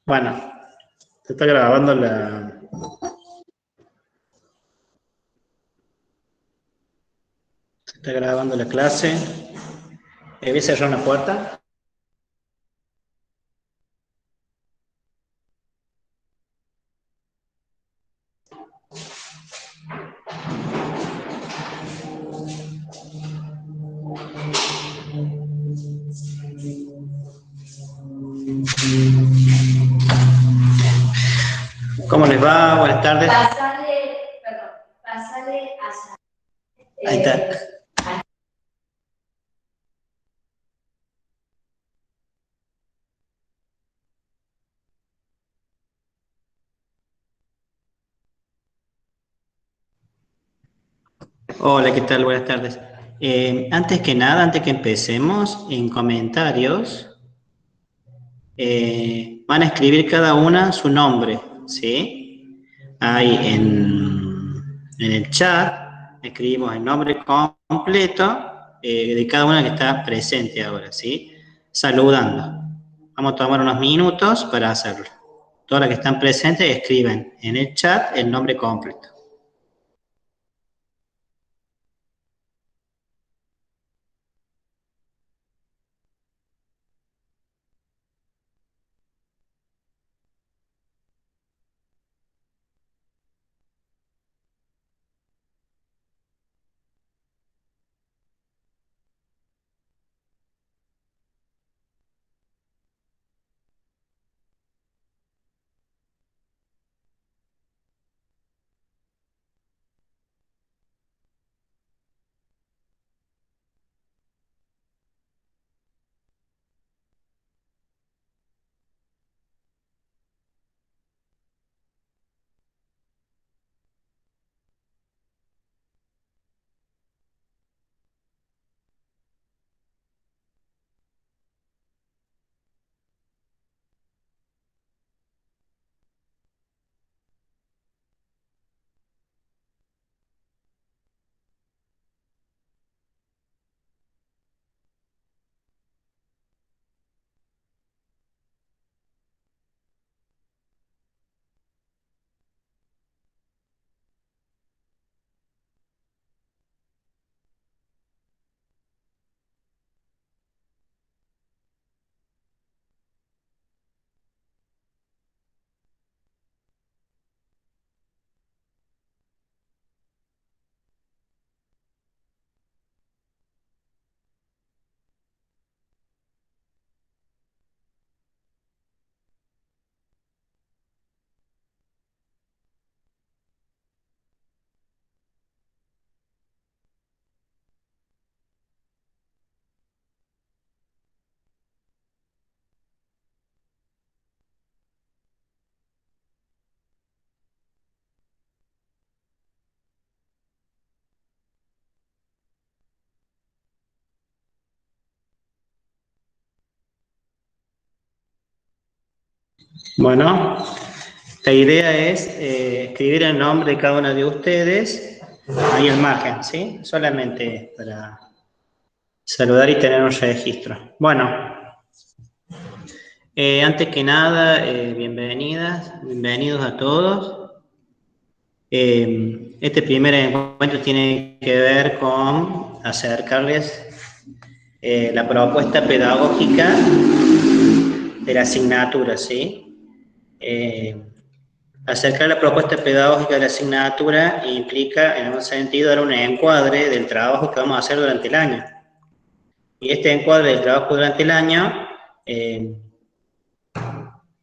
Bueno, se está grabando la... Se está grabando la clase. Voy a cerrar una puerta. ¿Cómo les va? Buenas tardes. Pásale a... Ahí está. Hola, ¿qué tal? Buenas tardes. Antes que nada, antes que empecemos, en comentarios van a escribir cada una su nombre, ¿sí? Ahí en el chat escribimos el nombre completo de cada una que está presente ahora, ¿sí? Saludando. Vamos a tomar unos minutos para hacerlo. Todas las que están presentes escriben en el chat el nombre completo. Bueno, la idea es escribir el nombre de cada uno de ustedes ahí al margen, ¿sí? Solamente para saludar y tener un registro. Bueno, antes que nada, bienvenidos a todos. Este primer encuentro tiene que ver con acercarles la propuesta pedagógica de la asignatura, ¿sí? Acercar la propuesta pedagógica de la asignatura implica, en algún sentido, dar un encuadre del trabajo que vamos a hacer durante el año. Y este encuadre del trabajo durante el año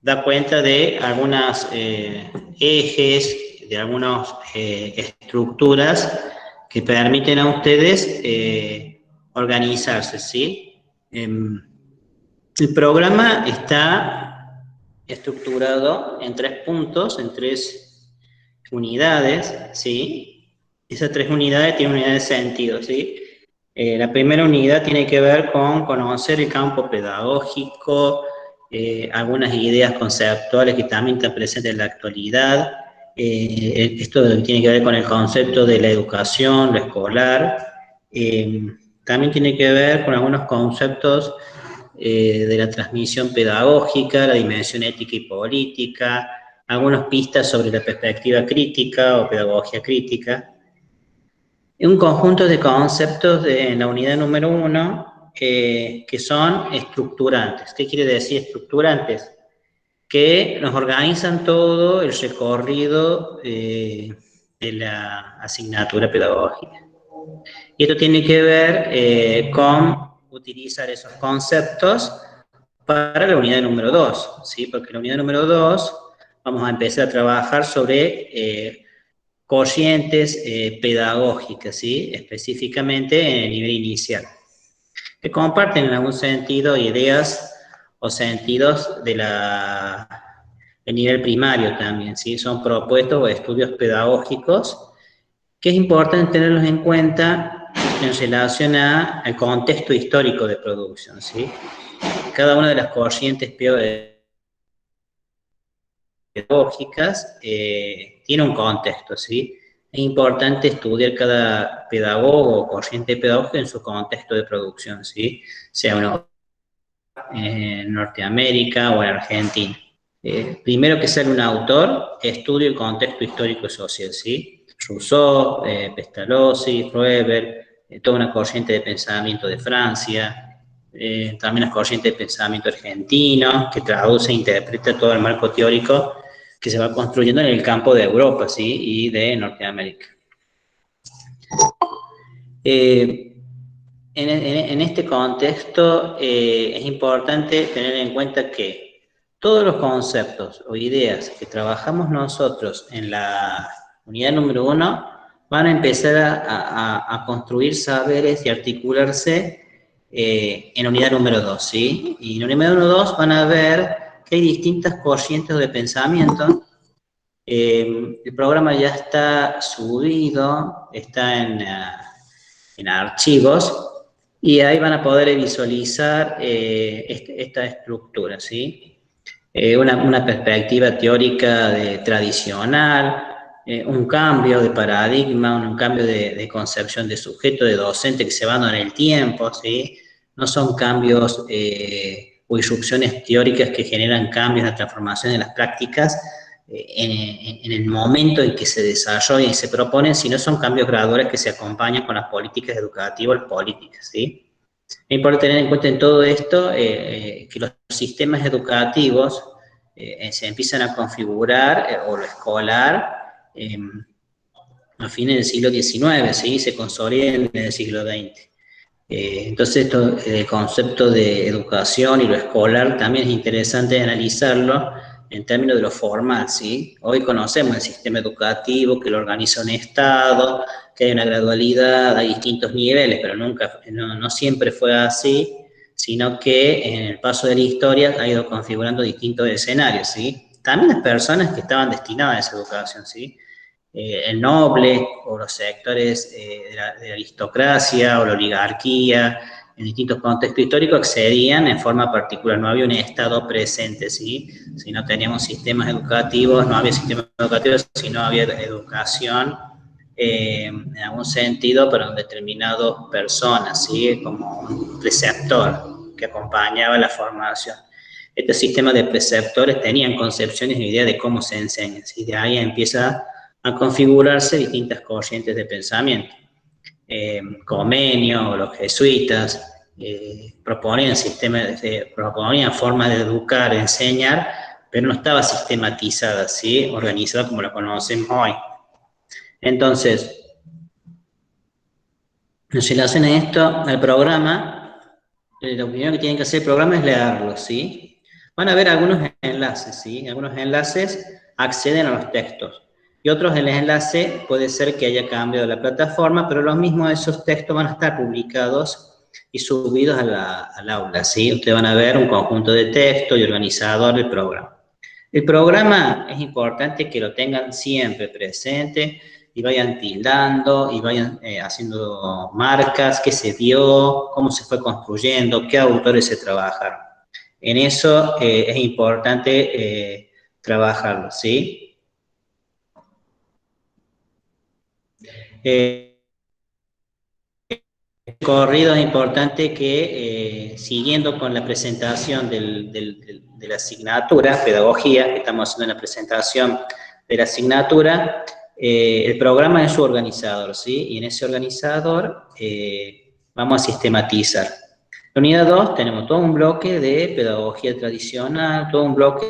da cuenta de algunos ejes, de algunas estructuras que permiten a ustedes organizarse, ¿sí? El programa está estructurado en 3 puntos, en 3 unidades, ¿sí? Esas 3 unidades tienen unidades de sentido, ¿sí? La primera unidad tiene que ver con conocer el campo pedagógico, algunas ideas conceptuales que también están presentes en la actualidad. Esto tiene que ver con el concepto de la educación, lo escolar. También tiene que ver con algunos conceptos de la transmisión pedagógica, la dimensión ética y política, algunas pistas sobre la perspectiva crítica o pedagogía crítica. Un conjunto de conceptos en la unidad número 1 que son estructurantes. ¿Qué quiere decir estructurantes? Que nos organizan todo el recorrido de la asignatura pedagógica. Y esto tiene que ver con utilizar esos conceptos para la unidad número 2, ¿sí? Porque en la unidad número 2 vamos a empezar a trabajar sobre corrientes pedagógicas, ¿sí? Específicamente en el nivel inicial, que comparten en algún sentido ideas o sentidos de el nivel primario también, ¿sí? Son propuestos o estudios pedagógicos que es importante tenerlos en cuenta en relación al contexto histórico de producción, ¿sí? Cada una de las corrientes pedagógicas tiene un contexto, ¿sí? Es importante estudiar cada pedagogo o corriente pedagógica en su contexto de producción, ¿sí? Sea uno en Norteamérica o en Argentina. Primero que sale un autor, estudio el contexto histórico y social, ¿sí? Rousseau, Pestalozzi, Froebel, toda una corriente de pensamiento de Francia, también las corrientes de pensamiento argentino, que traduce e interpreta todo el marco teórico que se va construyendo en el campo de Europa, ¿sí? Y de Norteamérica. En este contexto es importante tener en cuenta que todos los conceptos o ideas que trabajamos nosotros en la unidad número 1 van a empezar a construir saberes y articularse en la unidad número 2, ¿sí? Y en la unidad número 2 van a ver que hay distintas corrientes de pensamiento. El programa ya está subido, está en archivos, y ahí van a poder visualizar esta estructura, ¿sí? Una perspectiva teórica tradicional, un cambio de paradigma, un cambio de concepción de sujeto, de docente que se van en el tiempo, ¿sí? No son cambios o irrupciones teóricas que generan cambios, la transformación de las prácticas en el momento en que se desarrollan y se proponen, sino son cambios graduales que se acompañan con las políticas educativas, políticas, ¿sí? Es importante tener en cuenta en todo esto que los sistemas educativos se empiezan a configurar o lo escolar a fines del siglo XIX, ¿sí? Se consolidan en el siglo XX. Entonces, el concepto de educación y lo escolar también es interesante analizarlo en términos de lo formal, ¿sí? Hoy conocemos el sistema educativo, que lo organiza un Estado, que hay una gradualidad, hay distintos niveles, pero no siempre fue así, sino que en el paso de la historia ha ido configurando distintos escenarios, ¿sí? También las personas que estaban destinadas a esa educación, ¿sí? El noble o los sectores de la aristocracia o la oligarquía, en distintos contextos históricos, accedían en forma particular. No había un Estado presente, ¿sí? Si no teníamos sistemas educativos, no había sistemas educativos, si no había educación en algún sentido para determinadas personas, ¿sí? Como un preceptor que acompañaba la formación. Estos sistemas de preceptores tenían concepciones y ideas de cómo se enseña, ¿sí? De ahí empieza a configurarse distintas corrientes de pensamiento. Comenio o los jesuitas proponían formas de educar, de enseñar, pero no estaba sistematizada, ¿sí? Organizada como la conocemos hoy. Entonces, en relación a esto, al programa, lo primero que tienen que hacer el programa es leerlo, ¿sí? Van a ver algunos enlaces, ¿sí? Algunos enlaces acceden a los textos. Y otros el enlace puede ser que haya cambiado la plataforma, pero los mismos de esos textos van a estar publicados y subidos al aula, ¿sí? Ustedes van a ver un conjunto de texto y organizador del programa. El programa es importante que lo tengan siempre presente y vayan tildando y vayan haciendo marcas, qué se dio, cómo se fue construyendo, qué autores se trabajaron. En eso es importante trabajarlo, ¿sí? Corrido es importante que, siguiendo con la presentación de la asignatura, pedagogía, que estamos haciendo la presentación de la asignatura, el programa es su organizador, ¿sí? Y en ese organizador vamos a sistematizar. En la unidad 2 tenemos todo un bloque de pedagogía tradicional, todo un bloque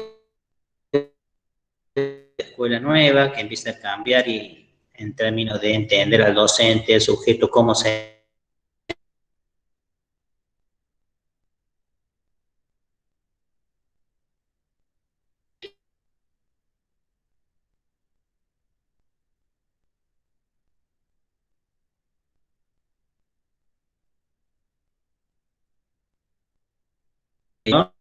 de escuela nueva que empieza a cambiar y en términos de entender al docente, el sujeto, cómo se ¿no?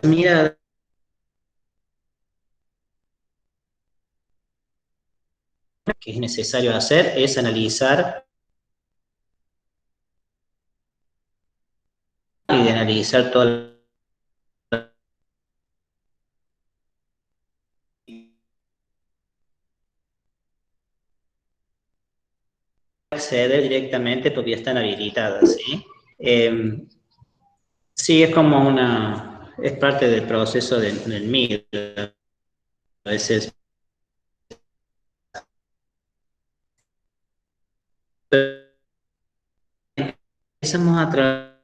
Mira, que es necesario hacer es analizar y de analizar todo acceder directamente porque ya están habilitadas, ¿sí? Sí, es como es parte del proceso del MIR. A veces empezamos a trabajar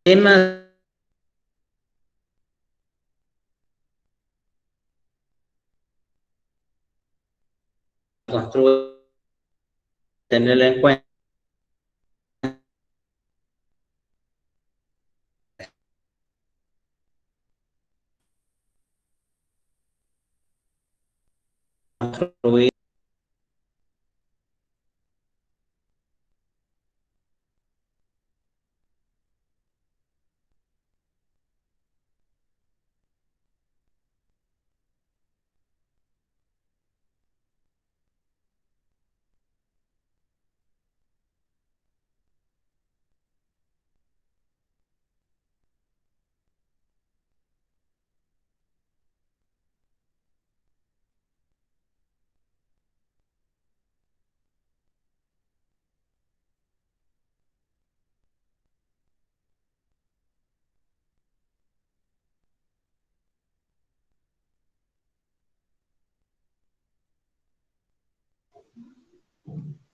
temas construir, tenerlo en cuenta. Construir.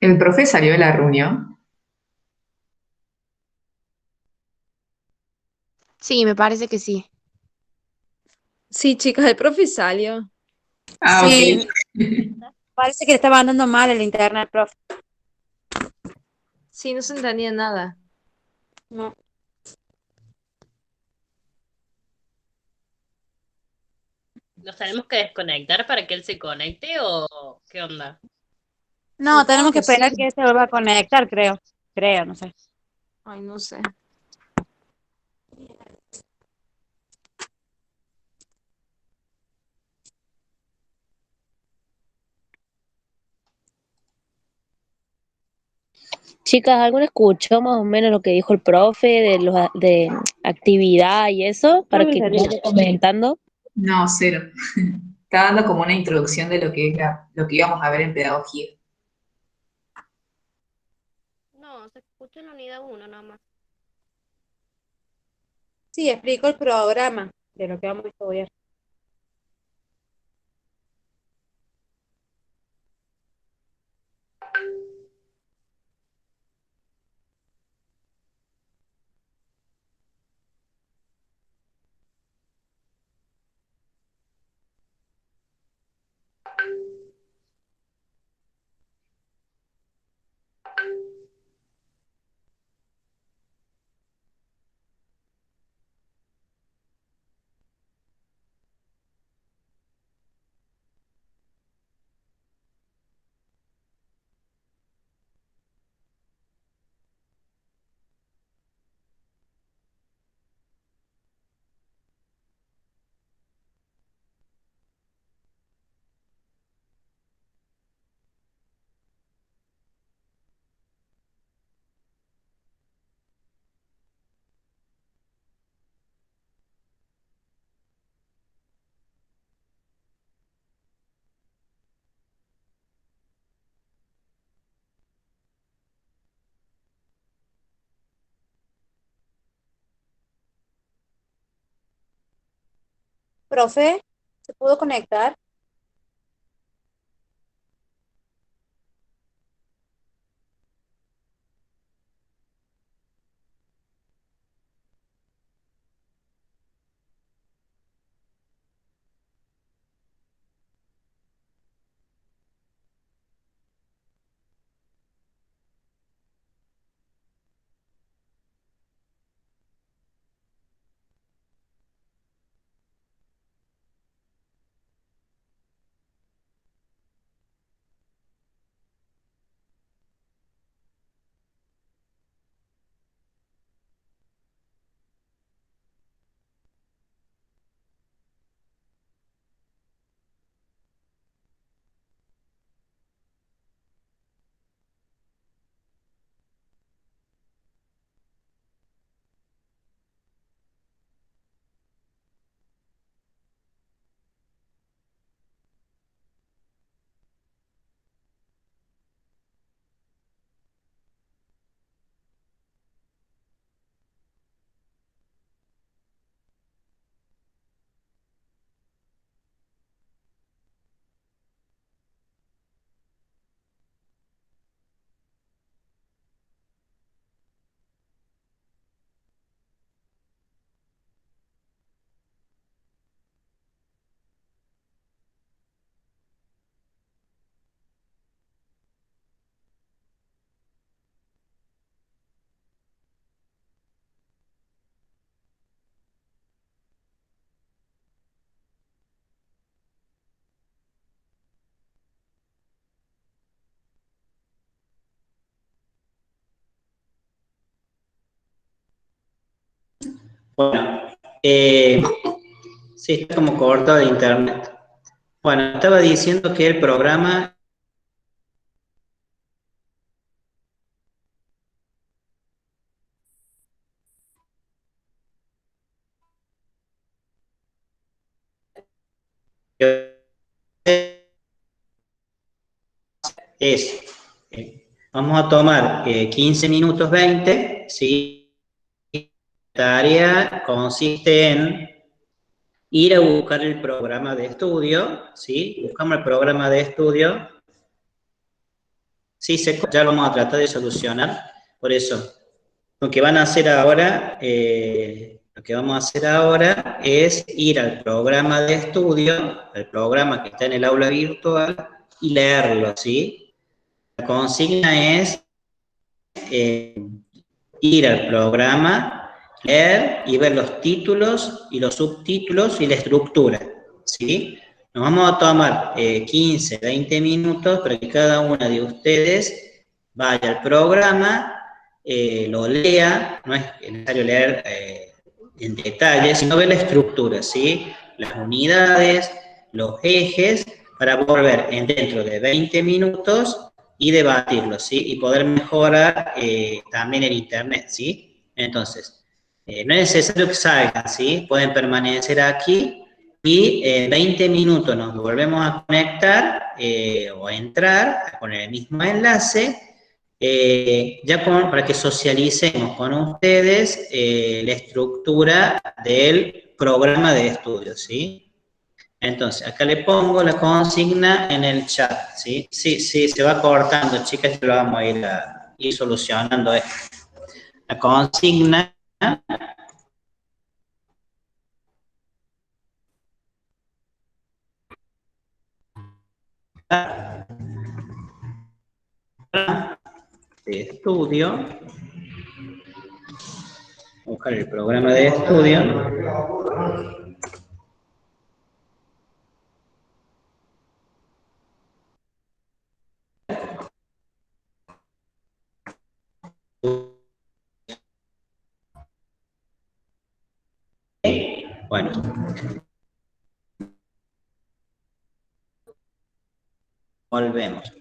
¿El profe salió de la reunión? Sí, me parece que sí. Sí, chicas, el profe salió. Ah, Sí, ok. parece que le estaba andando mal el internet, profe. Sí, no se entendía nada. No, ¿Nos tenemos que desconectar para que él se conecte o qué onda? no, tenemos Supongo que que sí. esperar que se vuelva a conectar, creo. Creo, no sé. Ay, no sé. Chicas, ¿alguno escuchó más o menos lo que dijo el profe de actividad y eso? Para que vaya comentando. No, cero. Está dando como una introducción de lo que es lo que íbamos a ver en pedagogía. No, se escucha en la unidad 1 nada más. Sí, explico el programa de lo que vamos a estudiar. profe, ¿se pudo conectar? Bueno, sí, está como cortado de internet. Bueno, estaba diciendo que el programa es, vamos a tomar 15 minutos 20, ¿sí? La tarea consiste en ir a buscar el programa de estudio, ¿sí? Buscamos el programa de estudio. Sí, ya lo vamos a tratar de solucionar. Por eso, lo que van a hacer ahora, lo que vamos a hacer ahora es ir al programa de estudio, al programa que está en el aula virtual, y leerlo, ¿sí? La consigna es ir al programa, leer y ver los títulos y los subtítulos y la estructura, ¿sí? Nos vamos a tomar 15, 20 minutos para que cada una de ustedes vaya al programa, lo lea, no es necesario leer en detalle, sino ver la estructura, ¿sí? Las unidades, los ejes, para volver dentro de 20 minutos y debatirlo, ¿sí? Y poder mejorar también el internet, ¿sí? Entonces, no es necesario que salgan, ¿sí? Pueden permanecer aquí y en 20 minutos nos volvemos a conectar o a entrar con el mismo enlace, para que socialicemos con ustedes la estructura del programa de estudio, ¿sí? Entonces, acá le pongo la consigna en el chat, ¿sí? Sí, sí, se va cortando, chicas, y lo vamos a ir solucionando esto. La consigna de estudio, buscar el programa de estudio. Bueno, volvemos.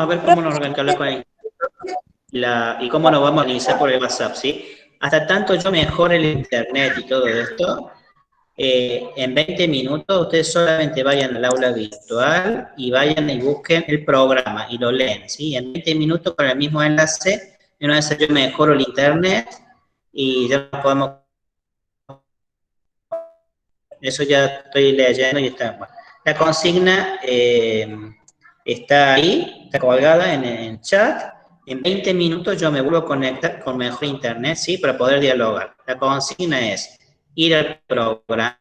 a ver cómo nos organizamos con y cómo nos vamos a organizar por el WhatsApp, ¿sí? Hasta tanto yo mejore el internet y todo esto, en 20 minutos ustedes solamente vayan al aula virtual y vayan y busquen el programa y lo leen, ¿sí? En 20 minutos con el mismo enlace, una vez yo mejoro el internet y ya podemos. Eso ya estoy leyendo y está. Bueno. La consigna está ahí, está colgada en el chat. En 20 minutos yo me vuelvo a conectar con mejor internet, ¿sí? Para poder dialogar. La consigna es ir al programa,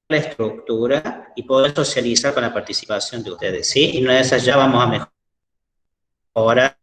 la estructura y poder socializar con la participación de ustedes, ¿sí? Y una de esas ya vamos a mejorar.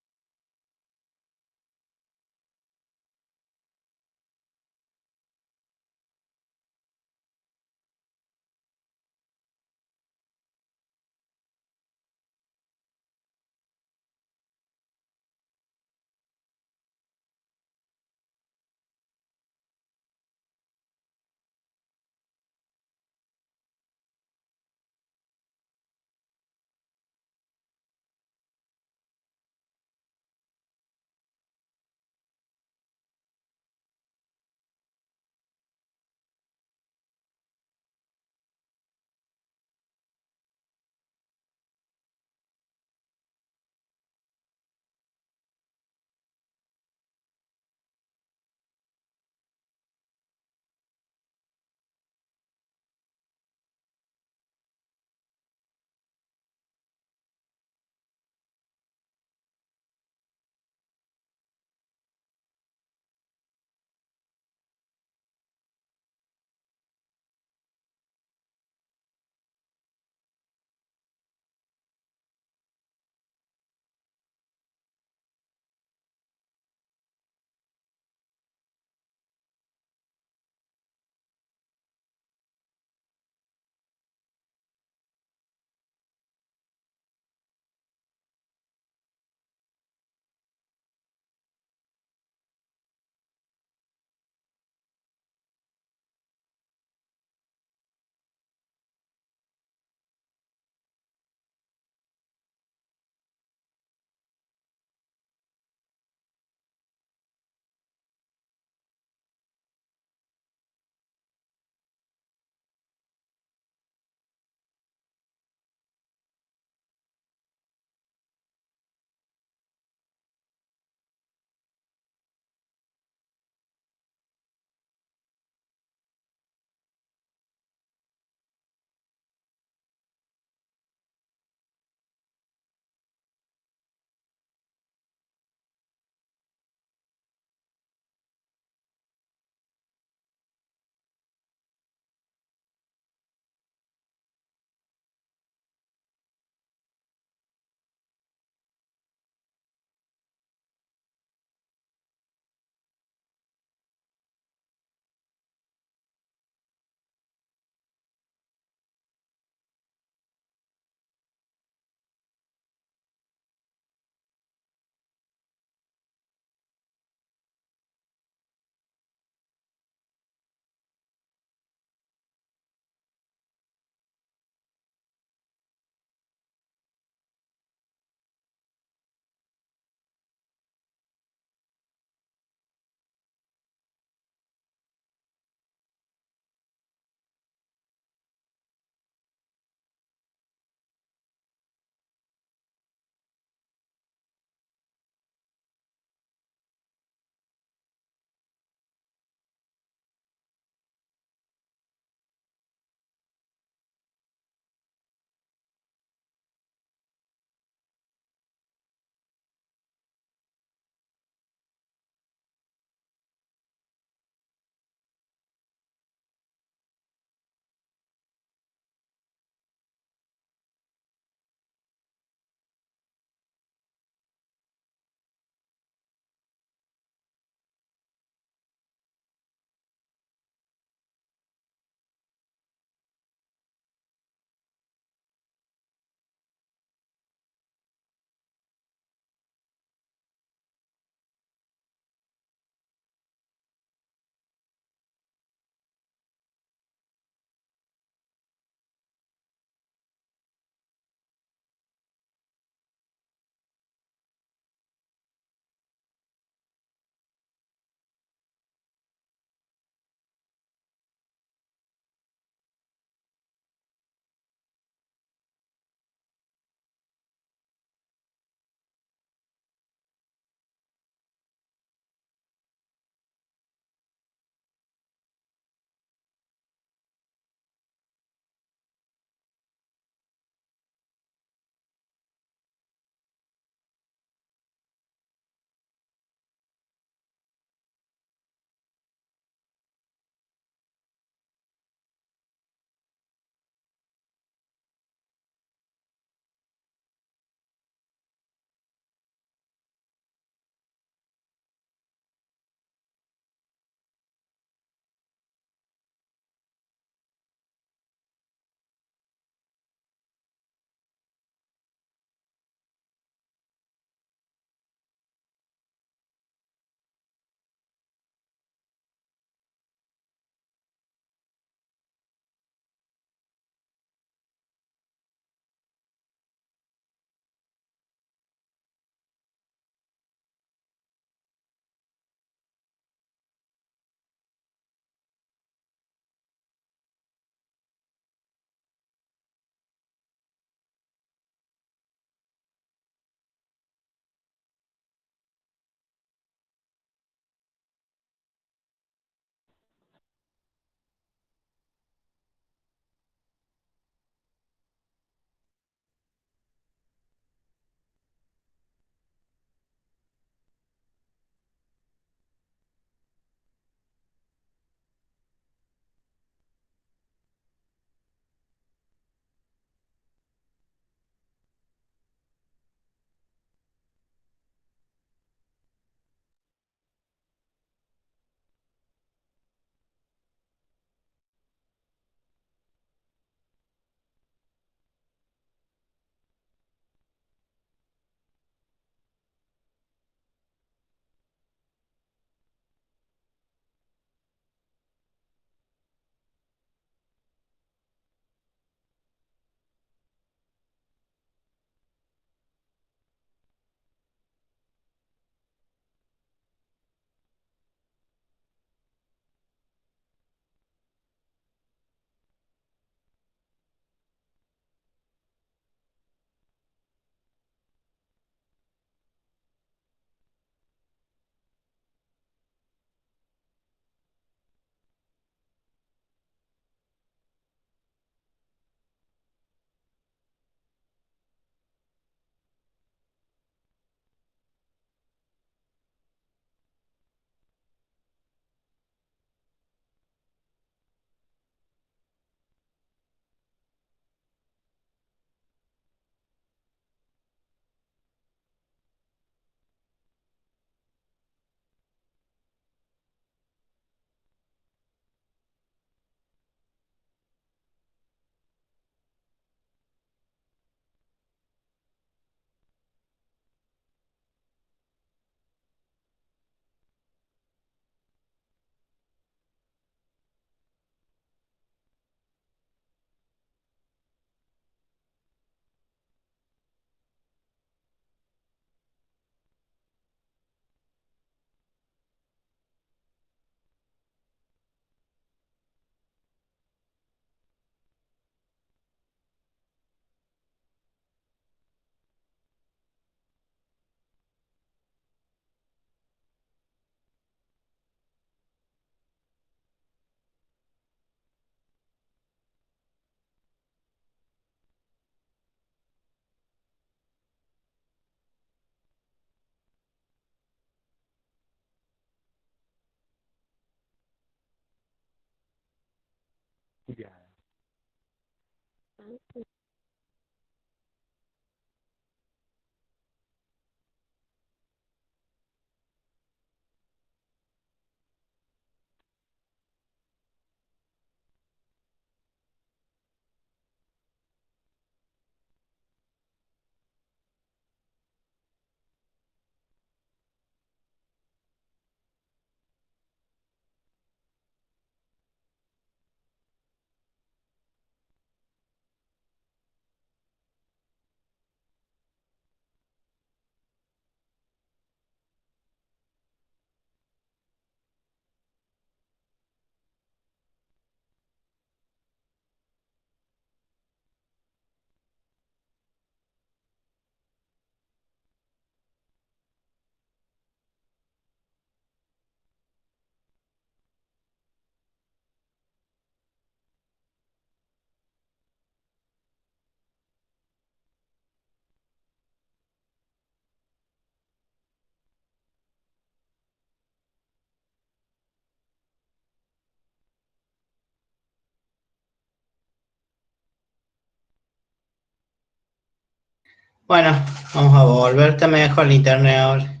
Bueno, vamos a volver. Está mejor el internet ahora.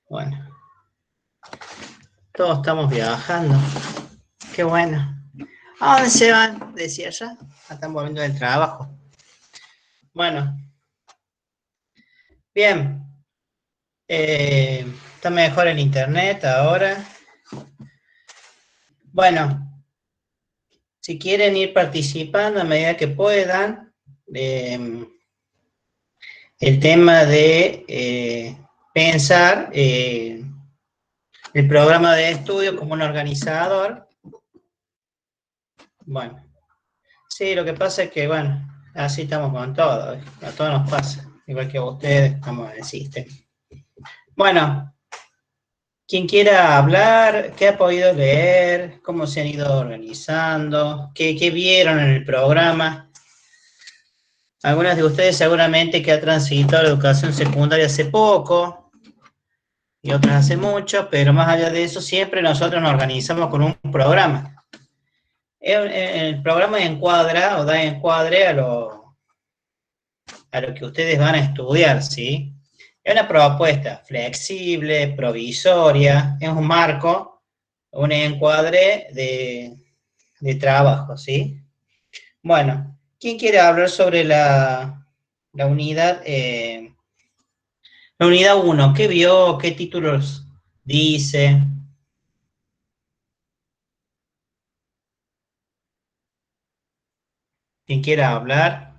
Bueno, todos estamos viajando. Qué bueno. ¿A dónde se van? Decía ya. Están volviendo del trabajo. Bueno. Bien. Está mejor el internet ahora. Bueno. Si quieren ir participando a medida que puedan. El tema de pensar el programa de estudio como un organizador. Bueno, sí, lo que pasa es que, bueno, así estamos con todo, a todos nos pasa, igual que a ustedes, estamos en el sistema. Bueno, quien quiera hablar, qué ha podido leer, cómo se han ido organizando, qué vieron en el programa. Algunas de ustedes seguramente que ha transitado la educación secundaria hace poco, y otras hace mucho, pero más allá de eso, siempre nosotros nos organizamos con un programa. El programa encuadra o da encuadre a lo que ustedes van a estudiar, ¿sí? Es una propuesta flexible, provisoria, es un marco, un encuadre de trabajo, ¿sí? Bueno, ¿quién quiere hablar sobre la unidad? La unidad 1, ¿qué vio? ¿Qué títulos dice? ¿Quién quiera hablar?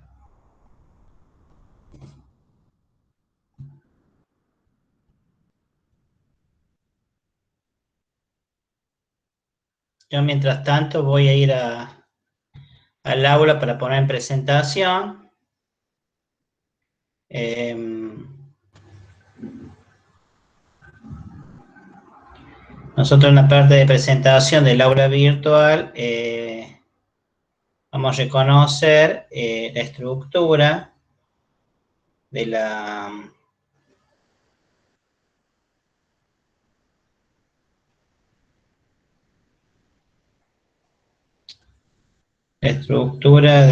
Yo mientras tanto voy a ir al aula para poner en presentación. Nosotros en la parte de presentación del aula virtual vamos a reconocer la estructura de la estructura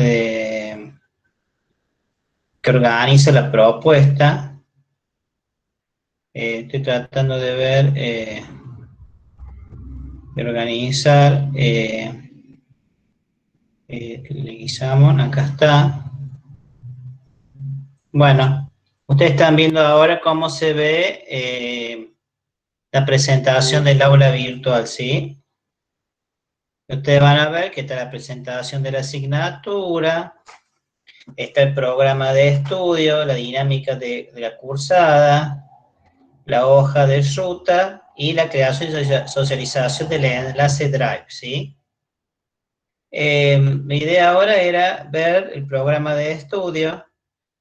que organiza la propuesta. Estoy tratando de ver, de organizar, acá está. Bueno, ustedes están viendo ahora cómo se ve la presentación del aula virtual, ¿sí? Ustedes van a ver que está la presentación de la asignatura, está el programa de estudio, la dinámica de la cursada, la hoja de ruta y la creación y socialización del enlace Drive, ¿sí? Mi idea ahora era ver el programa de estudio.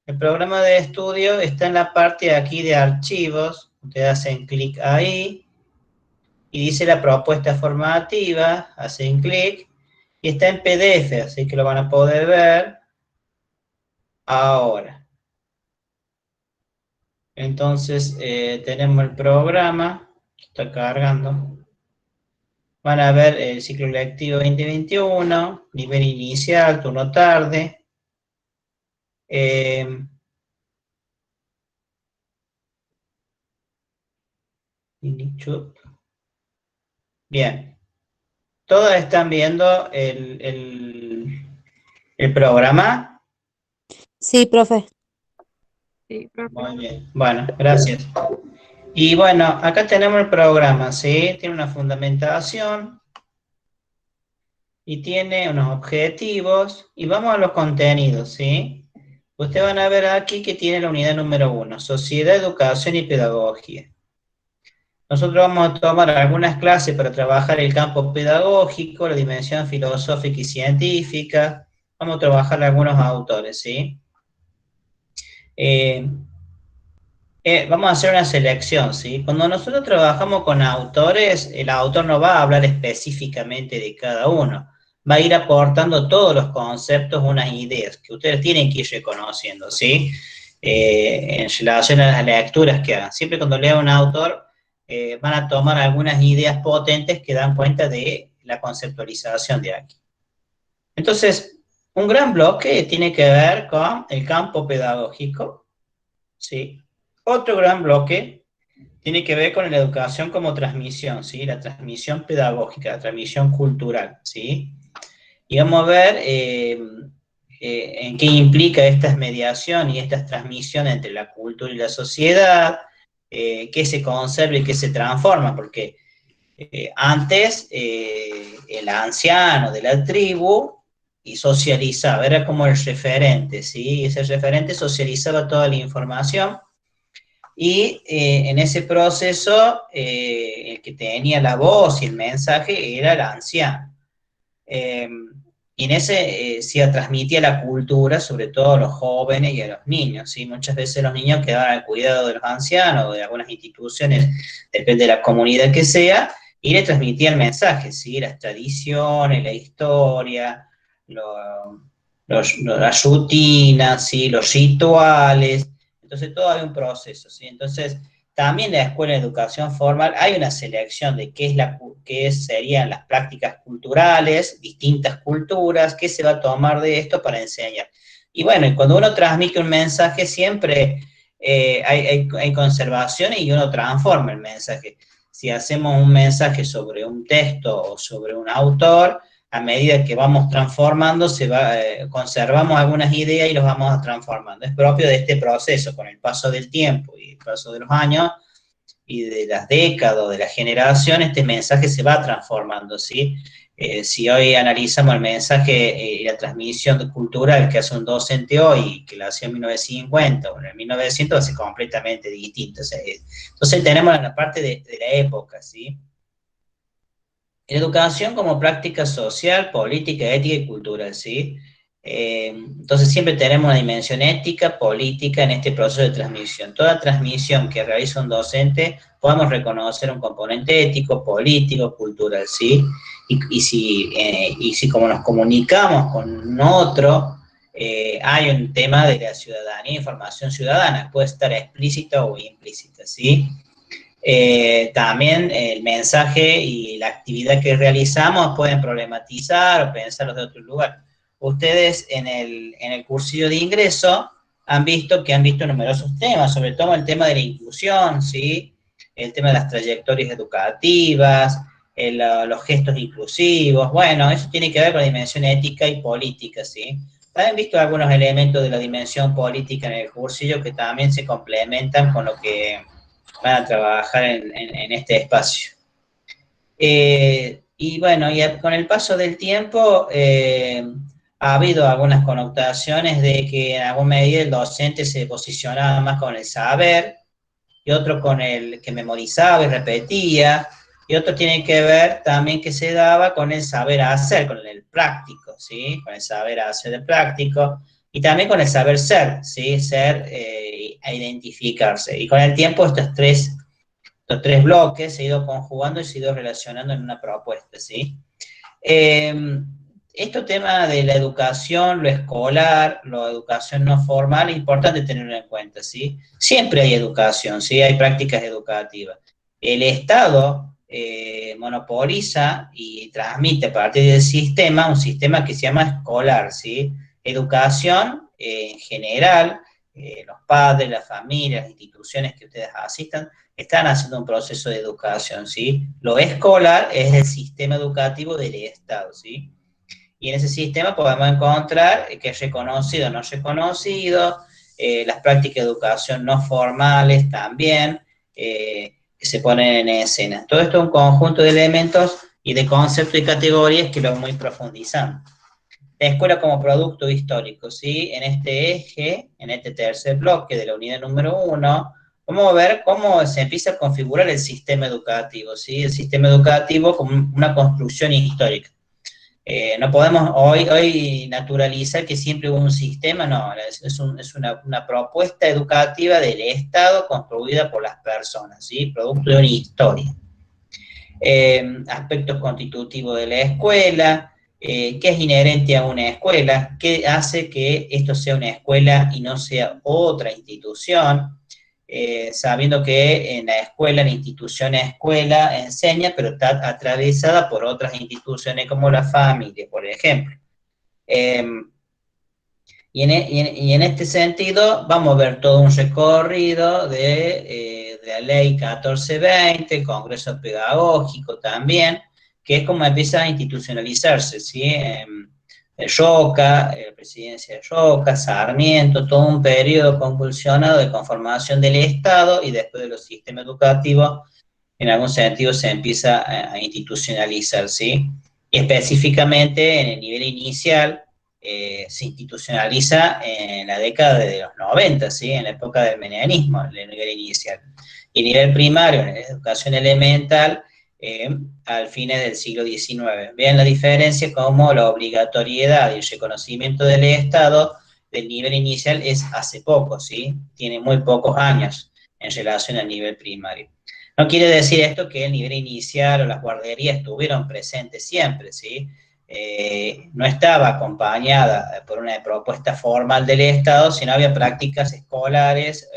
El programa de estudio está en la parte aquí de archivos. Ustedes hacen clic ahí y dice la propuesta formativa, hacen clic y está en PDF, así que lo van a poder ver ahora. Entonces tenemos el programa, está cargando. Van a ver el ciclo lectivo 2021, nivel inicial, turno tarde. Bien. ¿Todos están viendo el programa? Sí, profe. Sí, profe. Muy bien. Bueno, gracias. Y bueno, acá tenemos el programa, ¿sí? Tiene una fundamentación y tiene unos objetivos. Y vamos a los contenidos, ¿sí? Ustedes van a ver aquí que tiene la unidad número 1, Sociedad, Educación y Pedagogía. Nosotros vamos a tomar algunas clases para trabajar el campo pedagógico, la dimensión filosófica y científica. Vamos a trabajar algunos autores, ¿sí? Vamos a hacer una selección, ¿sí? Cuando nosotros trabajamos con autores, el autor no va a hablar específicamente de cada uno. Va a ir aportando todos los conceptos, unas ideas que ustedes tienen que ir reconociendo, ¿sí? En relación a las lecturas que hagan. Siempre cuando lea un autor, van a tomar algunas ideas potentes que dan cuenta de la conceptualización de aquí. Entonces, un gran bloque tiene que ver con el campo pedagógico, ¿sí? Otro gran bloque tiene que ver con la educación como transmisión, ¿sí? La transmisión pedagógica, la transmisión cultural, ¿sí? Y vamos a ver en qué implica esta mediación y esta transmisión entre la cultura y la sociedad, qué se conserva y qué se transforma, porque antes el anciano de la tribu y socializaba, era como el referente, ¿sí? Y ese referente socializaba toda la información y en ese proceso el que tenía la voz y el mensaje era el anciano. Y en ese se transmitía la cultura, sobre todo a los jóvenes y a los niños, ¿sí? Muchas veces los niños quedaban al cuidado de los ancianos o de algunas instituciones, depende de la comunidad que sea, y le transmitía el mensaje, ¿sí? Las tradiciones, la historia, las rutinas, ¿sí? Los rituales. Entonces todo hay un proceso, ¿sí? Entonces también en la escuela de educación formal hay una selección de qué serían las prácticas culturales, distintas culturas, qué se va a tomar de esto para enseñar. Y bueno, cuando uno transmite un mensaje siempre hay conservaciones y uno transforma el mensaje. Si hacemos un mensaje sobre un texto o sobre un autor, a medida que vamos transformando, conservamos algunas ideas y los vamos transformando. Es propio de este proceso, con el paso del tiempo y el paso de los años y de las décadas, de las generaciones, este mensaje se va transformando, ¿sí? Si hoy analizamos el mensaje y la transmisión cultural que hace un docente hoy, que la hacía en 1950 o en el 1900, va a ser completamente distinto. Entonces tenemos la parte de la época, ¿sí? Educación como práctica social, política, ética y cultural, ¿sí? Entonces siempre tenemos una dimensión ética, política en este proceso de transmisión. Toda transmisión que realiza un docente, podemos reconocer un componente ético, político, cultural, ¿sí? Y si como nos comunicamos con otro, hay un tema de la ciudadanía, información ciudadana, puede estar explícita o implícita, ¿sí? También el mensaje y la actividad que realizamos pueden problematizar o pensarlos de otro lugar. Ustedes en el cursillo de ingreso han visto numerosos temas, sobre todo el tema de la inclusión, ¿sí? El tema de las trayectorias educativas, los gestos inclusivos, bueno, eso tiene que ver con la dimensión ética y política, ¿sí? Han visto algunos elementos de la dimensión política en el cursillo que también se complementan con lo que van a trabajar en este espacio. Y bueno, con el paso del tiempo ha habido algunas connotaciones de que en alguna medida el docente se posicionaba más con el saber, y otro con el que memorizaba y repetía, y otro tiene que ver también que se daba con el saber hacer, con el práctico, ¿sí? Con el saber hacer del práctico, y también con el saber ser, ¿sí? Ser a identificarse. Y con el tiempo estos tres bloques se han ido conjugando y se han ido relacionando en una propuesta, ¿sí? Este tema de la educación, lo escolar, la educación no formal, es importante tenerlo en cuenta, ¿sí? Siempre hay educación, ¿sí? Hay prácticas educativas. El Estado monopoliza y transmite a partir del sistema, un sistema que se llama escolar, ¿sí? Educación en general, los padres, las familias, las instituciones que ustedes asistan, están haciendo un proceso de educación, ¿sí? Lo escolar es el sistema educativo del Estado, ¿sí? Y en ese sistema podemos encontrar que es reconocido o no reconocido, las prácticas de educación no formales también, que se ponen en escena. Todo esto es un conjunto de elementos y de conceptos y categorías que lo vamos a ir profundizando. La escuela como producto histórico, ¿sí? En este eje, en este tercer bloque de la unidad número 1, vamos a ver cómo se empieza a configurar el sistema educativo, ¿sí? El sistema educativo como una construcción histórica. No podemos hoy naturalizar que siempre hubo un sistema, no, es una propuesta educativa del Estado construida por las personas, ¿sí? Producto de una historia. Aspectos constitutivos de la escuela, qué es inherente a una escuela, qué hace que esto sea una escuela y no sea otra institución, sabiendo que en la escuela, la institución escuela enseña, pero está atravesada por otras instituciones como la familia, por ejemplo. Y en este sentido vamos a ver todo un recorrido de la ley 1420, el Congreso Pedagógico también, que es como empieza a institucionalizarse, ¿sí? Roca, la presidencia de Roca, Sarmiento, todo un periodo convulsionado de conformación del Estado y después de los sistemas educativos, en algún sentido se empieza a institucionalizar, ¿sí? Y específicamente en el nivel inicial, se institucionaliza en la década de los 90, ¿sí? En la época del menemismo, el nivel inicial. Y el nivel primario, en la educación elemental, al fines del siglo XIX. Vean la diferencia como la obligatoriedad y el reconocimiento del Estado del nivel inicial es hace poco, ¿sí? Tiene muy pocos años en relación al nivel primario. No quiere decir esto que el nivel inicial o las guarderías estuvieron presentes siempre, ¿sí? No estaba acompañada por una propuesta formal del Estado, sino había prácticas escolares,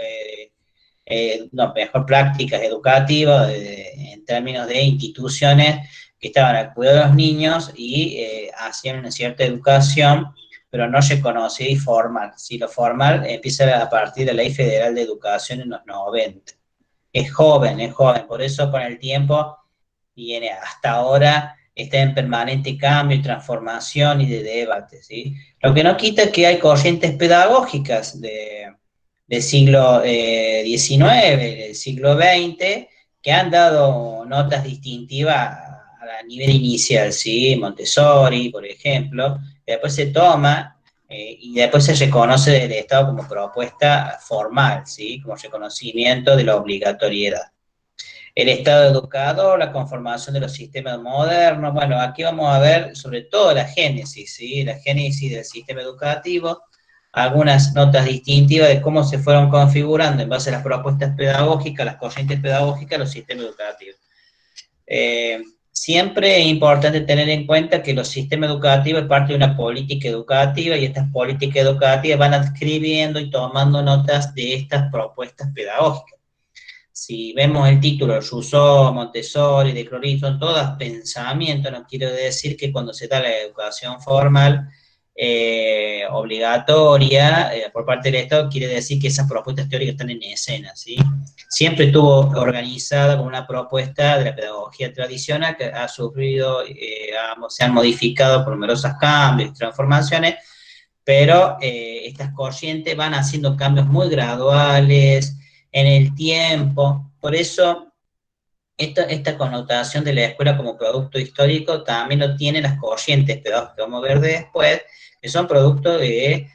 mejor prácticas educativas en términos de instituciones que estaban al cuidado de los niños y hacían una cierta educación, pero no reconocida y formal. Si lo formal empieza a partir de la Ley Federal de Educación en los 90. Es joven, por eso con el tiempo y hasta ahora está en permanente cambio y transformación y de debate, ¿sí? Lo que no quita que hay corrientes pedagógicas del siglo XIX, del siglo XX, que han dado notas distintivas a nivel inicial, ¿sí? Montessori, por ejemplo, que después se toma y después se reconoce del Estado como propuesta formal, ¿sí? Como reconocimiento de la obligatoriedad. El Estado educador, la conformación de los sistemas modernos. Bueno, aquí vamos a ver sobre todo la génesis, ¿sí? La génesis del sistema educativo, algunas notas distintivas de cómo se fueron configurando en base a las propuestas pedagógicas, las corrientes pedagógicas, los sistemas educativos. Siempre es importante tener en cuenta que los sistemas educativos es parte de una política educativa y estas políticas educativas van adscribiendo y tomando notas de estas propuestas pedagógicas. Si vemos el título, Rousseau, Montessori, De Cloris, son todas pensamientos, no quiero decir que cuando se da la educación formal obligatoria por parte del Estado, quiere decir que esas propuestas teóricas están en escena, ¿sí? Siempre estuvo organizada como una propuesta de la pedagogía tradicional que ha sufrido, se han modificado por numerosos cambios y transformaciones, pero estas corrientes van haciendo cambios muy graduales en el tiempo. Por eso esta connotación de la escuela como producto histórico también lo tienen las corrientes pedagógicas que vamos a ver después, que son productos de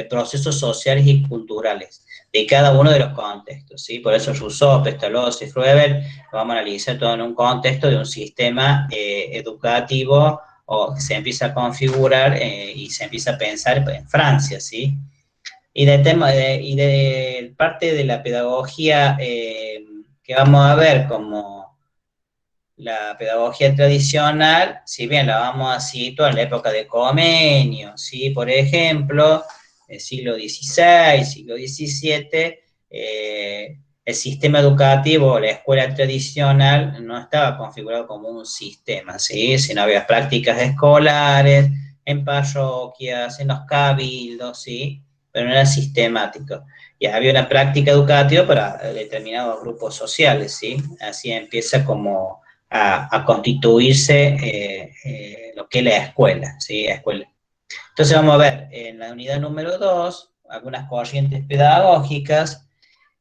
procesos sociales y culturales de cada uno de los contextos, ¿sí? Por eso Rousseau, Pestalozzi, Froebel, lo vamos a analizar todo en un contexto de un sistema educativo o que se empieza a configurar y se empieza a pensar en Francia, ¿sí? Y de parte de la pedagogía que vamos a ver como la pedagogía tradicional, si bien la vamos a situar en la época de Comenio, ¿sí? Por ejemplo, el siglo XVI, siglo XVII, el sistema educativo, la escuela tradicional, no estaba configurado como un sistema, ¿sí? Sino había prácticas escolares, en parroquias, en los cabildos, ¿sí? Pero no era sistemático. Y había una práctica educativa para determinados grupos sociales, ¿sí? Así empieza como a constituirse lo que es la escuela, ¿sí? Escuela. Entonces vamos a ver en la unidad número 2 algunas corrientes pedagógicas,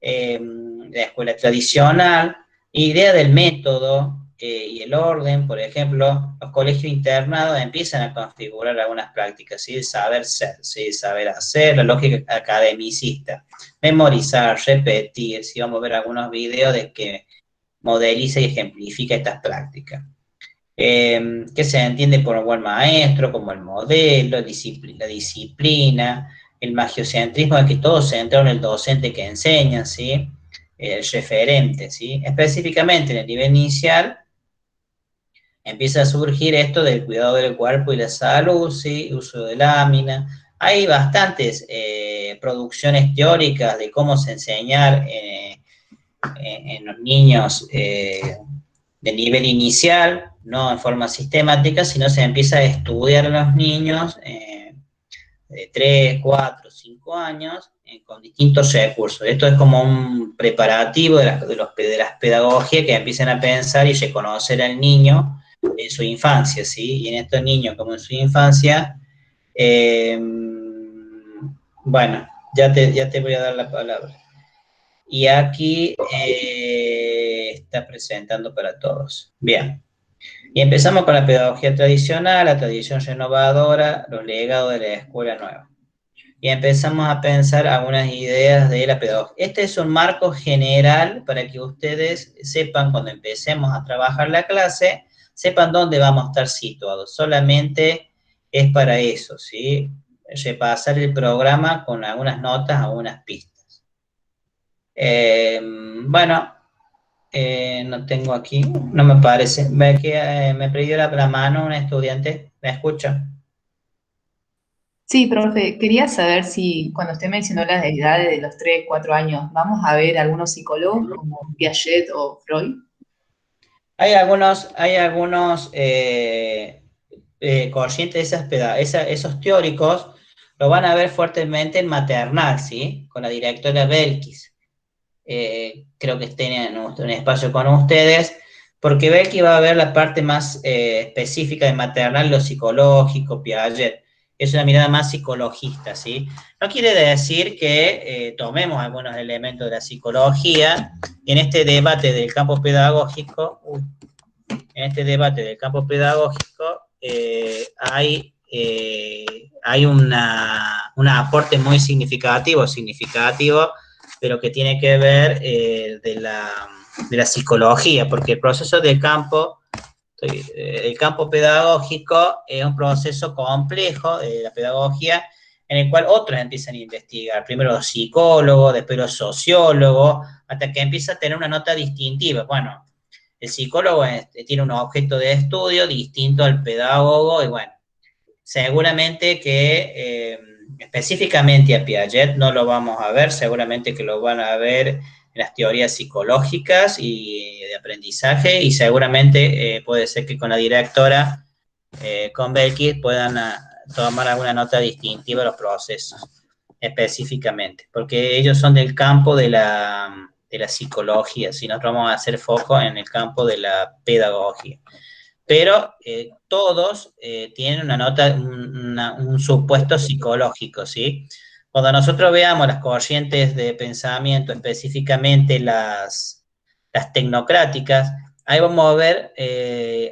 la escuela tradicional, idea del método y el orden. Por ejemplo, los colegios internados empiezan a configurar algunas prácticas, ¿sí? El saber ser, ¿sí? El saber hacer, la lógica academicista, memorizar, repetir, ¿sí? Vamos a ver algunos videos de que modeliza y ejemplifica estas prácticas. Que se entiende por un buen maestro, como el modelo, la disciplina, el magiocentrismo, de que todo se centra en el docente que enseña, ¿sí? El referente, ¿sí? Específicamente en el nivel inicial empieza a surgir esto del cuidado del cuerpo y la salud, ¿sí? Uso de lámina. Hay bastantes producciones teóricas de cómo se enseñar en los niños de nivel inicial, no en forma sistemática, sino se empieza a estudiar a los niños de 3, 4, 5 años con distintos recursos. Esto es como un preparativo de las pedagogías que empiezan a pensar y reconocer al niño en su infancia, ¿sí? Y en estos niños, como en su infancia, bueno, ya te voy a dar la palabra. Y aquí está presentando para todos. Bien. Y empezamos con la pedagogía tradicional, la tradición renovadora, los legados de la escuela nueva. Y empezamos a pensar algunas ideas de la pedagogía. Este es un marco general para que ustedes sepan, cuando empecemos a trabajar la clase, sepan dónde vamos a estar situados. Solamente es para eso, ¿sí? Repasar el programa con algunas notas, algunas pistas. Bueno, no tengo aquí, no me parece. Ve que me pidió la mano un estudiante. ¿Me escucha? Sí, profe, quería saber si cuando usted mencionó las edades de los 3, 4 años, ¿vamos a ver algunos psicólogos como Piaget o Freud? Hay algunos corrientes de esos teóricos, lo van a ver fuertemente en maternal, ¿sí? Con la directora Belkis. Creo que estén en un espacio con ustedes, porque Belkis va a ver la parte más específica de maternal, lo psicológico, Piaget. Es una mirada más psicologista, ¿sí? No quiere decir que tomemos algunos elementos de la psicología y en este debate del campo pedagógico, hay un aporte muy significativo, pero que tiene que ver de la psicología, porque el proceso del campo pedagógico es un proceso complejo de la pedagogía en el cual otros empiezan a investigar, primero los psicólogos, después los sociólogos, hasta que empieza a tener una nota distintiva. Bueno, el psicólogo tiene un objeto de estudio distinto al pedagogo y bueno, seguramente que específicamente a Piaget no lo vamos a ver, seguramente que lo van a ver en las teorías psicológicas y de aprendizaje y seguramente puede ser que con la directora, con Belkis, puedan tomar alguna nota distintiva de los procesos específicamente, porque ellos son del campo de la psicología, si nosotros vamos a hacer foco en el campo de la pedagogía. Pero todos tienen una nota, un supuesto psicológico, ¿sí? Cuando nosotros veamos las corrientes de pensamiento, específicamente las tecnocráticas, ahí vamos a ver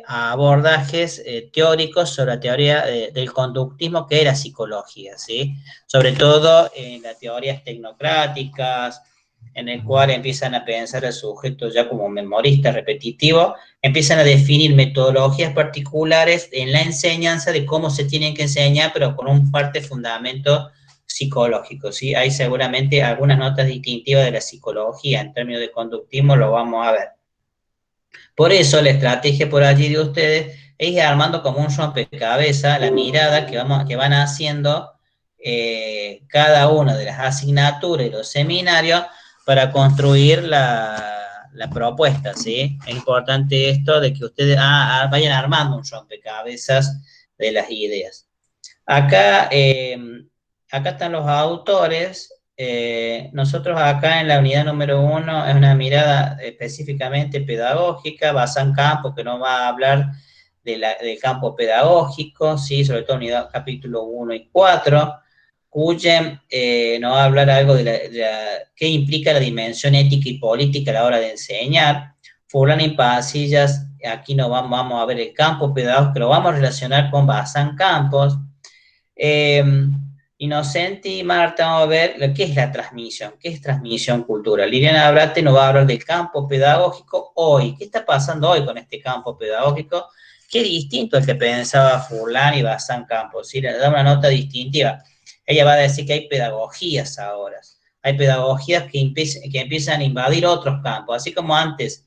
abordajes teóricos sobre la teoría del conductismo, que es la psicología, ¿sí? Sobre todo en las teorías tecnocráticas, en el cual empiezan a pensar al sujeto ya como memorista repetitivo, empiezan a definir metodologías particulares en la enseñanza de cómo se tienen que enseñar, pero con un fuerte fundamento psicológico, ¿sí? Hay seguramente algunas notas distintivas de la psicología en términos de conductismo, lo vamos a ver. Por eso la estrategia por allí de ustedes es ir armando como un rompecabezas la mirada que van haciendo cada una de las asignaturas y los seminarios para construir la propuesta, ¿sí? Es importante esto de que ustedes vayan armando un rompecabezas de las ideas. Acá están los autores. Nosotros acá en la unidad número 1 es una mirada específicamente pedagógica, Bazán Campos, que nos va a hablar del campo pedagógico, ¿sí? Sobre todo unidad capítulo 1 y 4. Cuyen nos va a hablar algo de qué implica la dimensión ética y política a la hora de enseñar. Fulán y Pasillas, aquí nos vamos a ver el campo pedagógico, lo vamos a relacionar con Bazán Campos. Inocente y Marta, vamos a ver qué es la transmisión, qué es transmisión cultural. Liliana Abrate nos va a hablar del campo pedagógico hoy. ¿Qué está pasando hoy con este campo pedagógico? Qué distinto al que pensaba Fulán y Bazán Campos, ¿sí? Le da una nota distintiva. Ella va a decir que hay pedagogías ahora. Hay pedagogías que empiezan a invadir otros campos, así como antes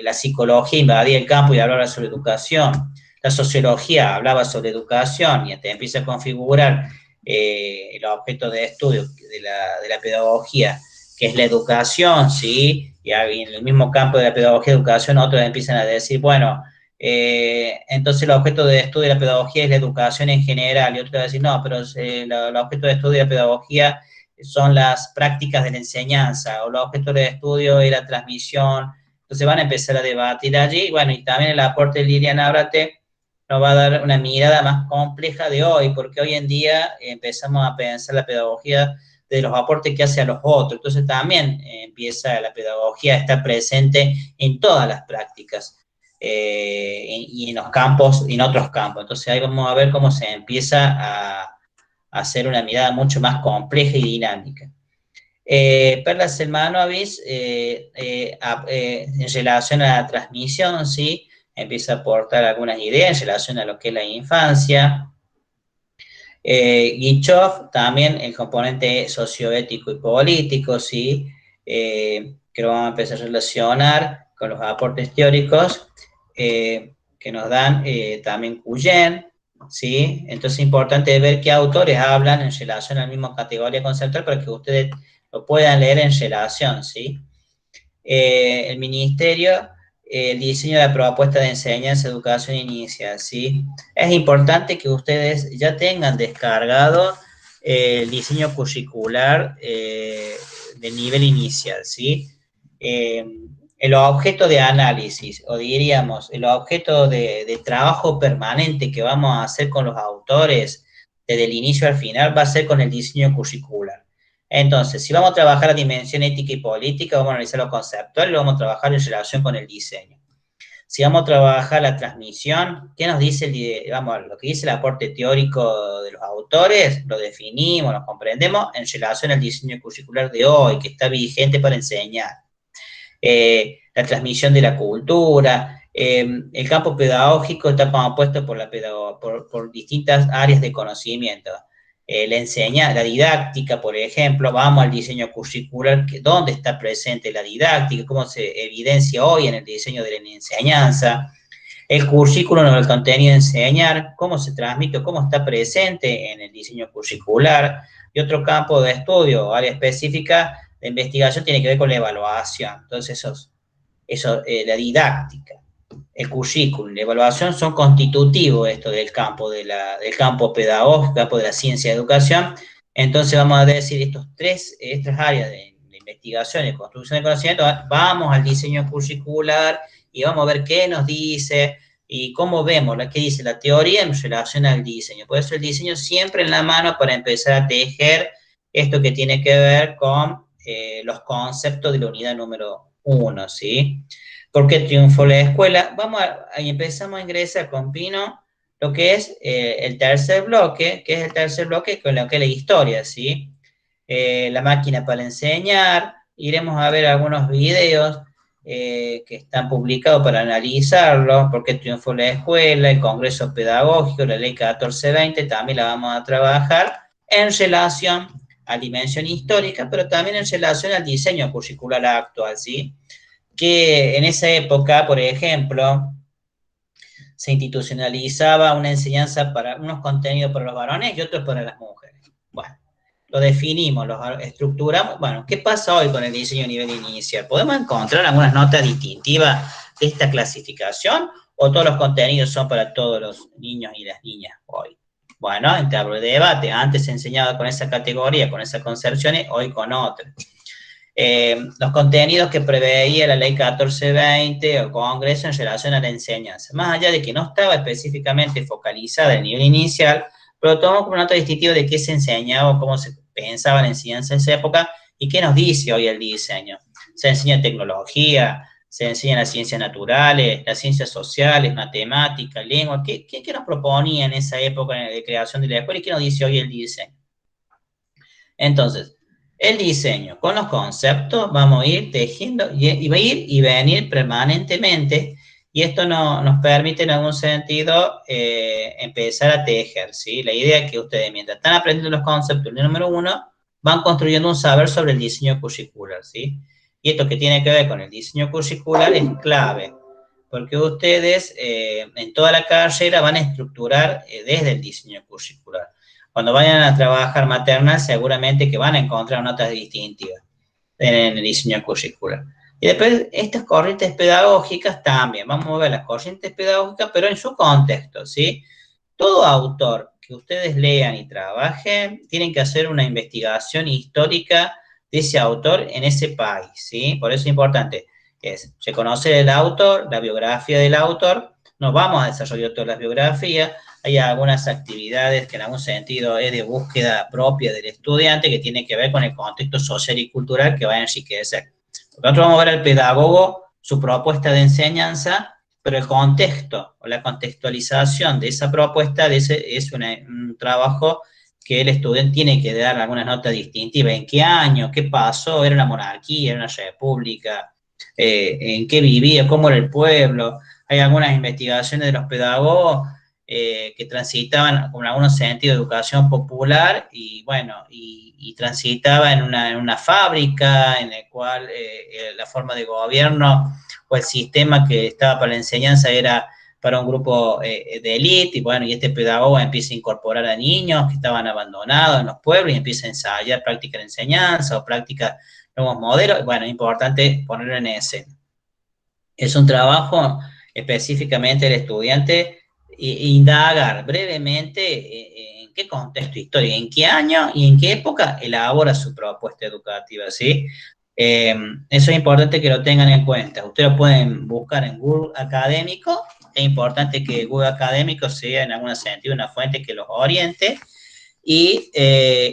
la psicología invadía el campo y hablaba sobre educación. La sociología hablaba sobre educación y te empieza a configurar el objeto de estudio de la pedagogía, que es la educación, ¿sí? Y en el mismo campo de la pedagogía de educación, otros empiezan a decir, bueno, entonces el objeto de estudio de la pedagogía es la educación en general, y otros van a decir, no, pero el objeto de estudio de la pedagogía son las prácticas de la enseñanza, o el objeto de estudio es la transmisión. Entonces van a empezar a debatir allí, bueno, y también el aporte de Liliana Abrate nos va a dar una mirada más compleja de hoy, porque hoy en día empezamos a pensar la pedagogía de los aportes que hace a los otros, entonces también empieza la pedagogía a estar presente en todas las prácticas y en los campos, y en otros campos, entonces ahí vamos a ver cómo se empieza a hacer una mirada mucho más compleja y dinámica. Perla Selmanovic, en relación a la transmisión, ¿sí? Empieza a aportar algunas ideas en relación a lo que es la infancia. Guichov, también el componente socioético y político, ¿sí? Que lo vamos a empezar a relacionar con los aportes teóricos que nos dan también Cuyen, ¿sí? Entonces es importante ver qué autores hablan en relación a la misma categoría conceptual para que ustedes lo puedan leer en relación, ¿sí? El ministerio, el diseño de la propuesta de enseñanza, educación inicial, ¿sí? Es importante que ustedes ya tengan descargado el diseño curricular de nivel inicial, ¿sí? El objeto de análisis, o diríamos, el objeto de trabajo permanente que vamos a hacer con los autores desde el inicio al final va a ser con el diseño curricular. Entonces, si vamos a trabajar la dimensión ética y política, vamos a analizar lo conceptual y lo vamos a trabajar en relación con el diseño. Si vamos a trabajar la transmisión, ¿qué nos dice lo que dice el aporte teórico de los autores? Lo definimos, lo comprendemos en relación al diseño curricular de hoy, que está vigente para enseñar. La transmisión de la cultura, el campo pedagógico está compuesto por distintas áreas de conocimiento. La didáctica, por ejemplo, vamos al diseño curricular, dónde está presente la didáctica, cómo se evidencia hoy en el diseño de la enseñanza, el currículum o el contenido de enseñar, cómo se transmite, cómo está presente en el diseño curricular, y otro campo de estudio, área específica de investigación, tiene que ver con la evaluación. Entonces, la didáctica, el currículum, la evaluación son constitutivos esto del campo del campo pedagógico, campo de la ciencia de educación. Entonces vamos a decir estas áreas de investigación y construcción de conocimiento, vamos al diseño curricular y vamos a ver qué nos dice y cómo vemos, qué dice la teoría en relación al diseño. Por eso el diseño siempre en la mano para empezar a tejer esto que tiene que ver con los conceptos de la unidad número 1, ¿sí? ¿Por qué triunfó la escuela? Ahí empezamos a ingresar con Pino lo que es el tercer bloque, con lo que es la historia, ¿sí? La máquina para enseñar, iremos a ver algunos videos que están publicados para analizarlo, por qué triunfó la escuela, el congreso pedagógico, la ley 1420, también la vamos a trabajar en relación a dimensión histórica, pero también en relación al diseño curricular actual, ¿sí? Que en esa época, por ejemplo, se institucionalizaba una enseñanza para unos contenidos para los varones y otros para las mujeres. Bueno, lo definimos, lo estructuramos. Bueno, ¿qué pasa hoy con el diseño a nivel inicial? ¿Podemos encontrar algunas notas distintivas de esta clasificación o todos los contenidos son para todos los niños y las niñas hoy? Bueno, entablo el debate. Antes se enseñaba con esa categoría, con esas concepciones, hoy con otras. Los contenidos que preveía la ley 1420 o Congreso en relación a la enseñanza, más allá de que no estaba específicamente focalizada en el nivel inicial, pero tomamos como nota distintiva de qué se enseñaba o cómo se pensaba la enseñanza en esa época y qué nos dice hoy el diseño. Se enseña tecnología, se enseñan las ciencias naturales, las ciencias sociales, matemáticas, lengua. ¿Qué nos proponía en esa época de creación de la escuela y qué nos dice hoy el diseño? Entonces, el diseño con los conceptos vamos a ir tejiendo y va a ir y venir permanentemente y esto nos permite en algún sentido empezar a tejer, ¿sí? La idea es que ustedes mientras están aprendiendo los conceptos, el número 1, van construyendo un saber sobre el diseño curricular, ¿sí? Y esto que tiene que ver con el diseño curricular es clave, porque ustedes en toda la carrera van a estructurar desde el diseño curricular. Cuando vayan a trabajar maternal, seguramente que van a encontrar notas distintivas en el diseño curricular. Y después, estas corrientes pedagógicas también, vamos a ver las corrientes pedagógicas, pero en su contexto, ¿sí? Todo autor que ustedes lean y trabajen, tienen que hacer una investigación histórica de ese autor en ese país, ¿sí? Por eso es importante, se conoce el autor, la biografía del autor, no vamos a desarrollar todas las biografías, hay algunas actividades que en algún sentido es de búsqueda propia del estudiante que tiene que ver con el contexto social y cultural que va a enriquecer. Nosotros vamos a ver al pedagogo, su propuesta de enseñanza, pero el contexto o la contextualización de esa propuesta es un trabajo que el estudiante tiene que dar algunas notas distintivas. ¿En qué año? ¿Qué pasó? ¿Era una monarquía? ¿Era una república? ¿En qué vivía? ¿Cómo era el pueblo? Hay algunas investigaciones de los pedagogos que transitaban con algún sentido de educación popular y bueno, y transitaba en una fábrica en el cual la forma de gobierno o el sistema que estaba para la enseñanza era para un grupo de élite y bueno, y este pedagogo empieza a incorporar a niños que estaban abandonados en los pueblos y empieza a ensayar práctica de enseñanza o práctica nuevos modelos, bueno, es importante ponerlo en escena. Es un trabajo específicamente del estudiante indagar brevemente en qué contexto histórico, en qué año y en qué época elabora su propuesta educativa, ¿sí? Eso es importante que lo tengan en cuenta. Ustedes lo pueden buscar en Google Académico, es importante que Google Académico sea en algún sentido una fuente que los oriente y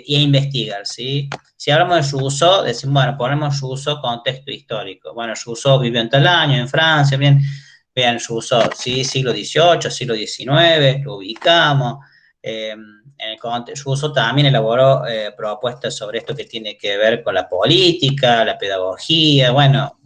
investigar, ¿sí? Si hablamos de Rousseau, decimos, bueno, ponemos Rousseau contexto histórico. Bueno, Rousseau vivió en tal año, en Francia, bien, vean Rousseau, ¿sí? Siglo XVIII, siglo XIX, lo ubicamos. Rousseau también elaboró propuestas sobre esto que tiene que ver con la política, la pedagogía, bueno,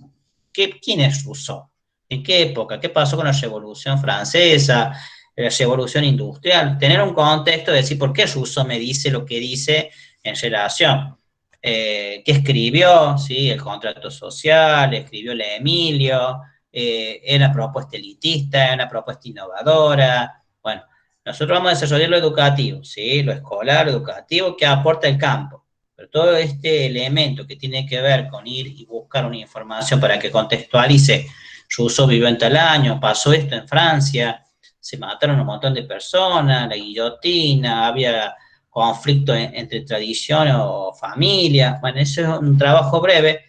¿quién es Rousseau? ¿En qué época? ¿Qué pasó con la Revolución Francesa? La Revolución Industrial. Tener un contexto de decir por qué Rousseau me dice lo que dice en relación. ¿Qué escribió? ¿Sí? El contrato social, escribió la Emilio, era una propuesta elitista, era una propuesta innovadora. Bueno, nosotros vamos a desarrollar lo educativo, ¿sí? Lo escolar, lo educativo, que aporta el campo. Pero todo este elemento que tiene que ver con ir y buscar una información para que contextualice, Rousseau vivió en tal año, pasó esto en Francia, se mataron un montón de personas, la guillotina, había conflicto entre tradición o familia. Bueno, eso es un trabajo breve,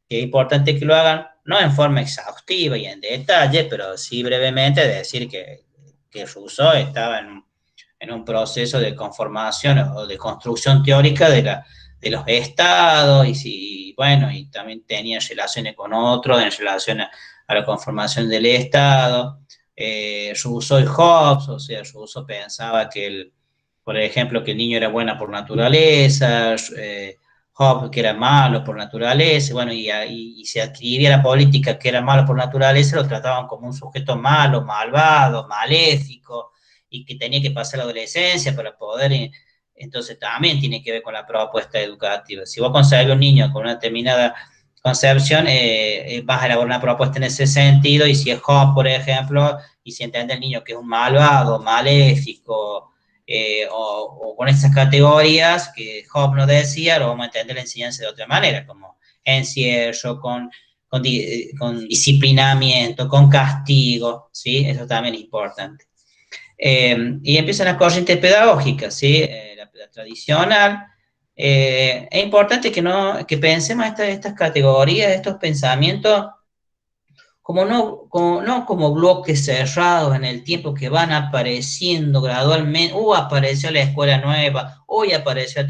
que es importante que lo hagan, no en forma exhaustiva y en detalle, pero sí brevemente decir que Rousseau estaba en un proceso de conformación o de construcción teórica de los estados, y bueno, y también tenía relaciones con otros en relación a la conformación del estado. Rousseau y Hobbes, o sea, Rousseau pensaba que por ejemplo, que el niño era bueno por naturaleza, Hobbes que era malo por naturaleza, bueno, y se adquiría la política que era malo por naturaleza, lo trataban como un sujeto malo, malvado, maléfico, y que tenía que pasar la adolescencia para poder, entonces también tiene que ver con la propuesta educativa. Si vos concebes un niño con una determinada concepción, vas a elaborar una propuesta en ese sentido, y si es Hobbes, por ejemplo, y si entiende el niño que es un malvado, maléfico, o con esas categorías que Job nos decía, lo vamos a entender la enseñanza de otra manera, como encierro, con disciplinamiento, con castigo, ¿sí? Eso también es importante. Y empiezan las corrientes pedagógicas, ¿sí? La tradicional. Es importante que pensemos estas categorías, estos pensamientos, no como bloques cerrados en el tiempo que van apareciendo gradualmente. Apareció la escuela nueva, hoy apareció.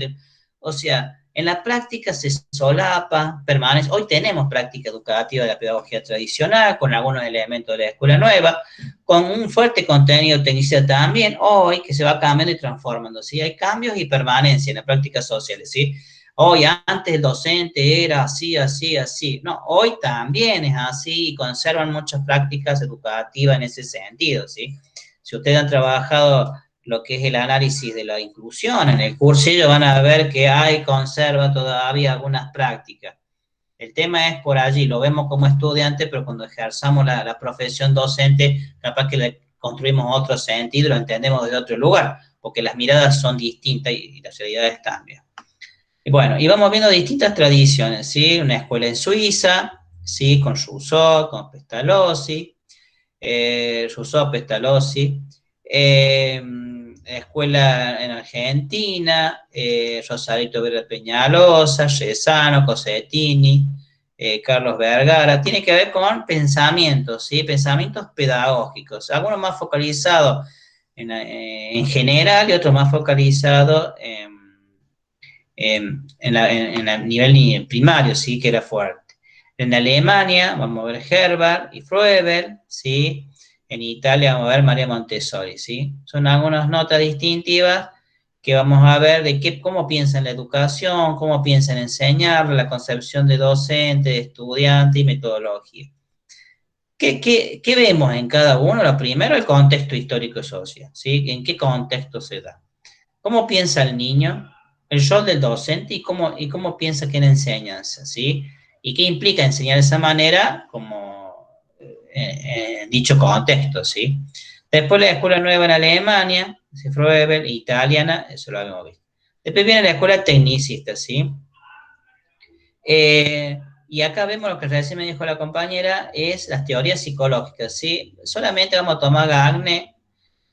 O sea, en la práctica se solapa, permanece. Hoy tenemos práctica educativa de la pedagogía tradicional, con algunos elementos de la escuela nueva, con un fuerte contenido tecnicista también, hoy que se va cambiando y transformando, ¿sí? Hay cambios y permanencia en las prácticas sociales, ¿sí? Hoy, antes el docente era así, así, así. No, hoy también es así y conservan muchas prácticas educativas en ese sentido, ¿sí? Si ustedes han trabajado lo que es el análisis de la inclusión en el cursillo, van a ver que conserva todavía algunas prácticas. El tema es por allí, lo vemos como estudiante, pero cuando ejerzamos la profesión docente, capaz que le construimos otro sentido, lo entendemos desde otro lugar, porque las miradas son distintas y las realidades también. Y bueno, y vamos viendo distintas tradiciones, ¿sí? Una escuela en Suiza, ¿sí? Con Rousseau, con Pestalozzi, Pestalozzi, escuela en Argentina, Rosarito Vera Peñalosa, Gesano, Cosettini, Carlos Vergara. Tiene que ver con pensamientos, ¿sí? Pensamientos pedagógicos, algunos más focalizados en general y otros más focalizados en el nivel primario, ¿sí? Que era fuerte. En Alemania vamos a ver Herbart y Froebel, ¿sí? En Italia vamos a ver María Montessori, ¿sí? Son algunas notas distintivas que vamos a ver de cómo piensan la educación, cómo piensan enseñar, la concepción de docente, de estudiante y metodología. ¿Qué vemos en cada uno? Lo primero, el contexto histórico y social, ¿sí? ¿En qué contexto se da? ¿Cómo piensa el niño? El rol del docente y cómo piensa que es la enseñanza, ¿sí? Y qué implica enseñar de esa manera, como en dicho contexto, ¿sí? Después la escuela nueva en Alemania, Froebel, italiana, eso lo habíamos visto. Después viene la escuela tecnicista, ¿sí? Y acá vemos lo que recién me dijo la compañera, es las teorías psicológicas, ¿sí? Solamente vamos a tomar Gagne,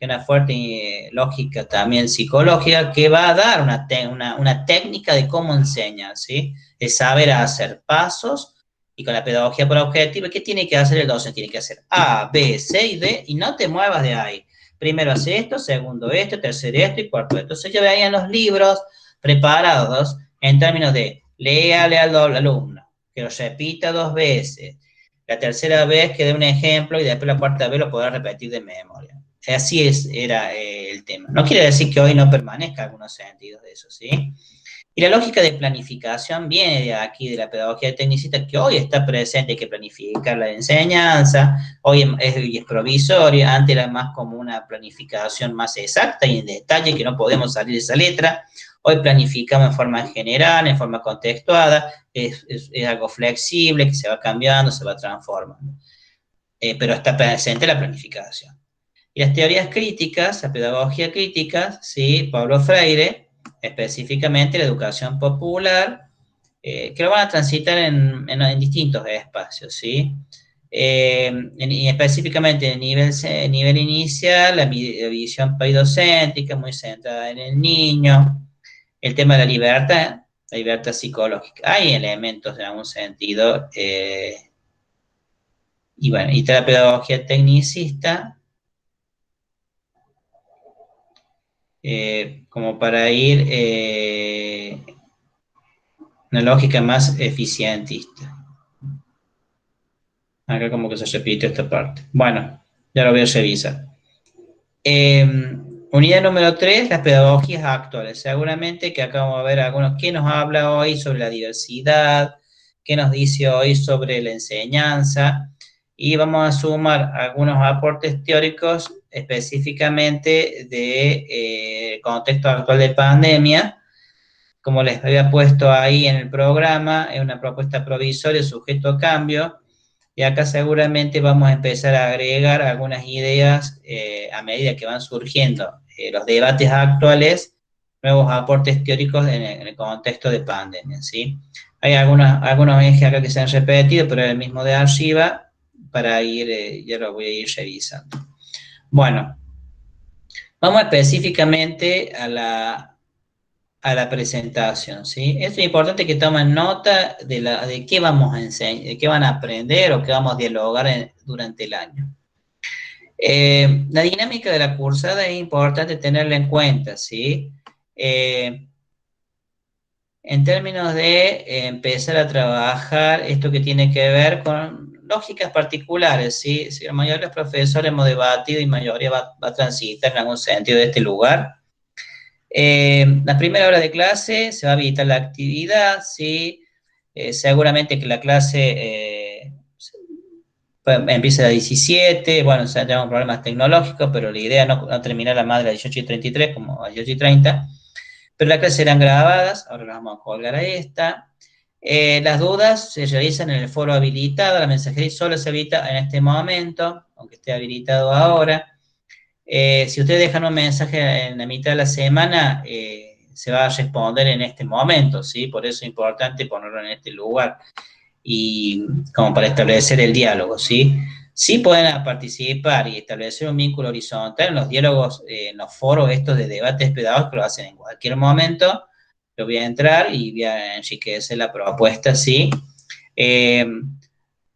una fuerte lógica también psicológica, que va a dar una técnica de cómo enseñar, ¿sí? De saber hacer pasos, y con la pedagogía por objetivo, ¿qué tiene que hacer el docente? Tiene que hacer A, B, C y D, y no te muevas de ahí. Primero hace esto, segundo esto, tercero esto y cuarto esto. Entonces ya veían los libros preparados en términos de léale al alumno, que lo repita 2 veces, la tercera vez que dé un ejemplo y después la cuarta vez lo podrá repetir de memoria. Así era el tema. No quiere decir que hoy no permanezca algunos sentidos de eso, ¿sí? Y la lógica de planificación viene de aquí, de la pedagogía tecnicista, que hoy está presente, hay que planificar la enseñanza, hoy es provisoria, antes era más como una planificación más exacta y en detalle, que no podemos salir de esa letra. Hoy planificamos en forma general, en forma contextuada, es algo flexible, que se va cambiando, se va transformando. Pero está presente la planificación. Y las teorías críticas, la pedagogía crítica, ¿sí? Pablo Freire, específicamente la educación popular, que lo van a transitar en distintos espacios, ¿sí? Y específicamente en el nivel inicial, la visión paidocéntrica, muy centrada en el niño, el tema de la libertad psicológica. Hay elementos en algún sentido, y bueno, y la pedagogía tecnicista, como para ir una lógica más eficientista. Acá como que se repite esta parte. Bueno, ya lo voy a revisar. Unidad número 3, las pedagogías actuales. Seguramente que acá vamos a ver algunos. ¿Qué nos habla hoy sobre la diversidad? ¿Qué nos dice hoy sobre la enseñanza? Y vamos a sumar algunos aportes teóricos específicamente de contexto actual de pandemia. Como les había puesto ahí en el programa, es una propuesta provisoria sujeto a cambio, y acá seguramente vamos a empezar a agregar algunas ideas a medida que van surgiendo los debates actuales, nuevos aportes teóricos en el contexto de pandemia, ¿sí? Hay algunos ejes acá que se han repetido, pero es el mismo de arriba, para ir, ya lo voy a ir revisando. Bueno, vamos específicamente a la presentación, ¿sí? Es importante que tomen nota de qué vamos a enseñar, de qué van a aprender o qué vamos a dialogar durante el año. La dinámica de la cursada es importante tenerla en cuenta, ¿sí? En términos de empezar a trabajar esto que tiene que ver con lógicas particulares, ¿sí? Si la mayoría de los profesores hemos debatido y la mayoría va a transitar en algún sentido de este lugar. La primera hora de clase se va a habilitar la actividad, ¿sí? Seguramente que la clase empieza a las 17, bueno, o sea, tenemos problemas tecnológicos, pero la idea es no terminar a más de las 18:33 como a las 18:30. Pero las clases serán grabadas, ahora las vamos a colgar a esta. Las dudas se realizan en el foro habilitado, la mensajería solo se habilita en este momento, aunque esté habilitado ahora. Si ustedes dejan un mensaje en la mitad de la semana, se va a responder en este momento, ¿sí? Por eso es importante ponerlo en este lugar, y como para establecer el diálogo, ¿sí? Sí pueden participar y establecer un vínculo horizontal en los diálogos, en los foros estos de debates pedagógicos, lo hacen en cualquier momento. Yo voy a entrar y voy a enriquecer la propuesta, ¿sí?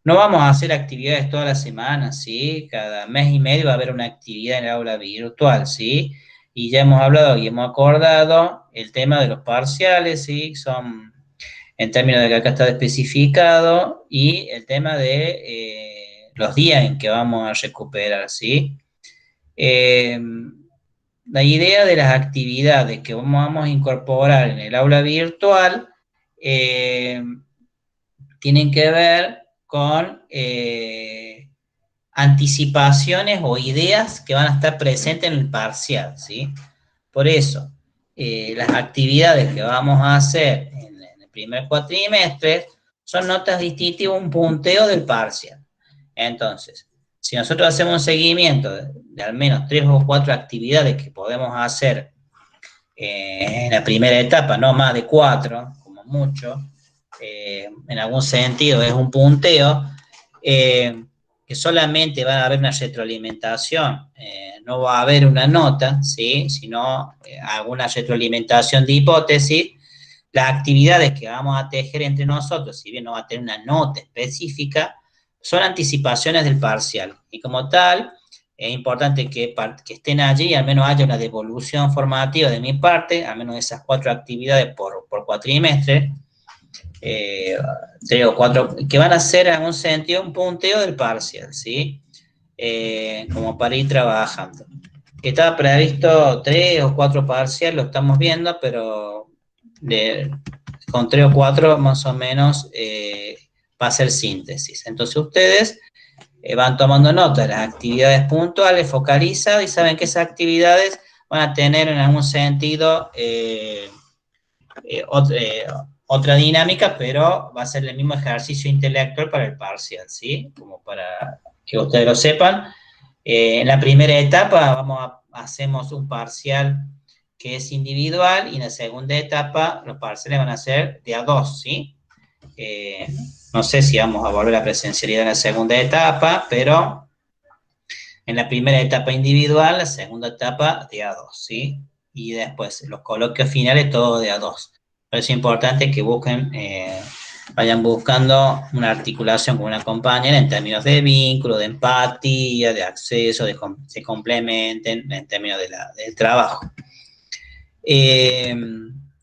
No vamos a hacer actividades todas las semanas, ¿sí? Cada mes y medio va a haber una actividad en el aula virtual, ¿sí? Y ya hemos hablado y hemos acordado el tema de los parciales, ¿sí? Son en términos de que acá está especificado, y el tema de los días en que vamos a recuperar, ¿sí? La idea de las actividades que vamos a incorporar en el aula virtual tienen que ver con anticipaciones o ideas que van a estar presentes en el parcial, ¿sí? Por eso, las actividades que vamos a hacer en el primer cuatrimestre son notas distintivas, un punteo del parcial. Entonces, si nosotros hacemos un seguimiento de al menos 3 o 4 actividades que podemos hacer en la primera etapa, no más de 4, como mucho, en algún sentido es un punteo, que solamente va a haber una retroalimentación, no va a haber una nota, ¿sí? Sino alguna retroalimentación de hipótesis. Las actividades que vamos a tejer entre nosotros, si bien no va a tener una nota específica, son anticipaciones del parcial, y como tal, es importante que estén allí y al menos haya una devolución formativa de mi parte, al menos esas 4 actividades por cuatrimestre, 3 o 4, que van a ser en algún sentido un punteo del parcial, ¿sí? Como para ir trabajando. Que estaba previsto 3 o 4 parciales, lo estamos viendo, pero con 3 o 4 más o menos va a ser síntesis. Entonces ustedes van tomando nota de las actividades puntuales, focalizadas, y saben que esas actividades van a tener en algún sentido otra dinámica, pero va a ser el mismo ejercicio intelectual para el parcial, ¿sí? Como para que ustedes lo sepan. En la primera etapa hacemos un parcial que es individual, y en la segunda etapa los parciales van a ser de a 2, ¿sí? No sé si vamos a volver a presencialidad en la segunda etapa, pero en la primera etapa individual, la segunda etapa de a 2, ¿sí? Y después los coloquios finales, todo de a 2. Pero es importante que vayan buscando una articulación con una compañera en términos de vínculo, de empatía, de acceso, se complementen en términos del trabajo.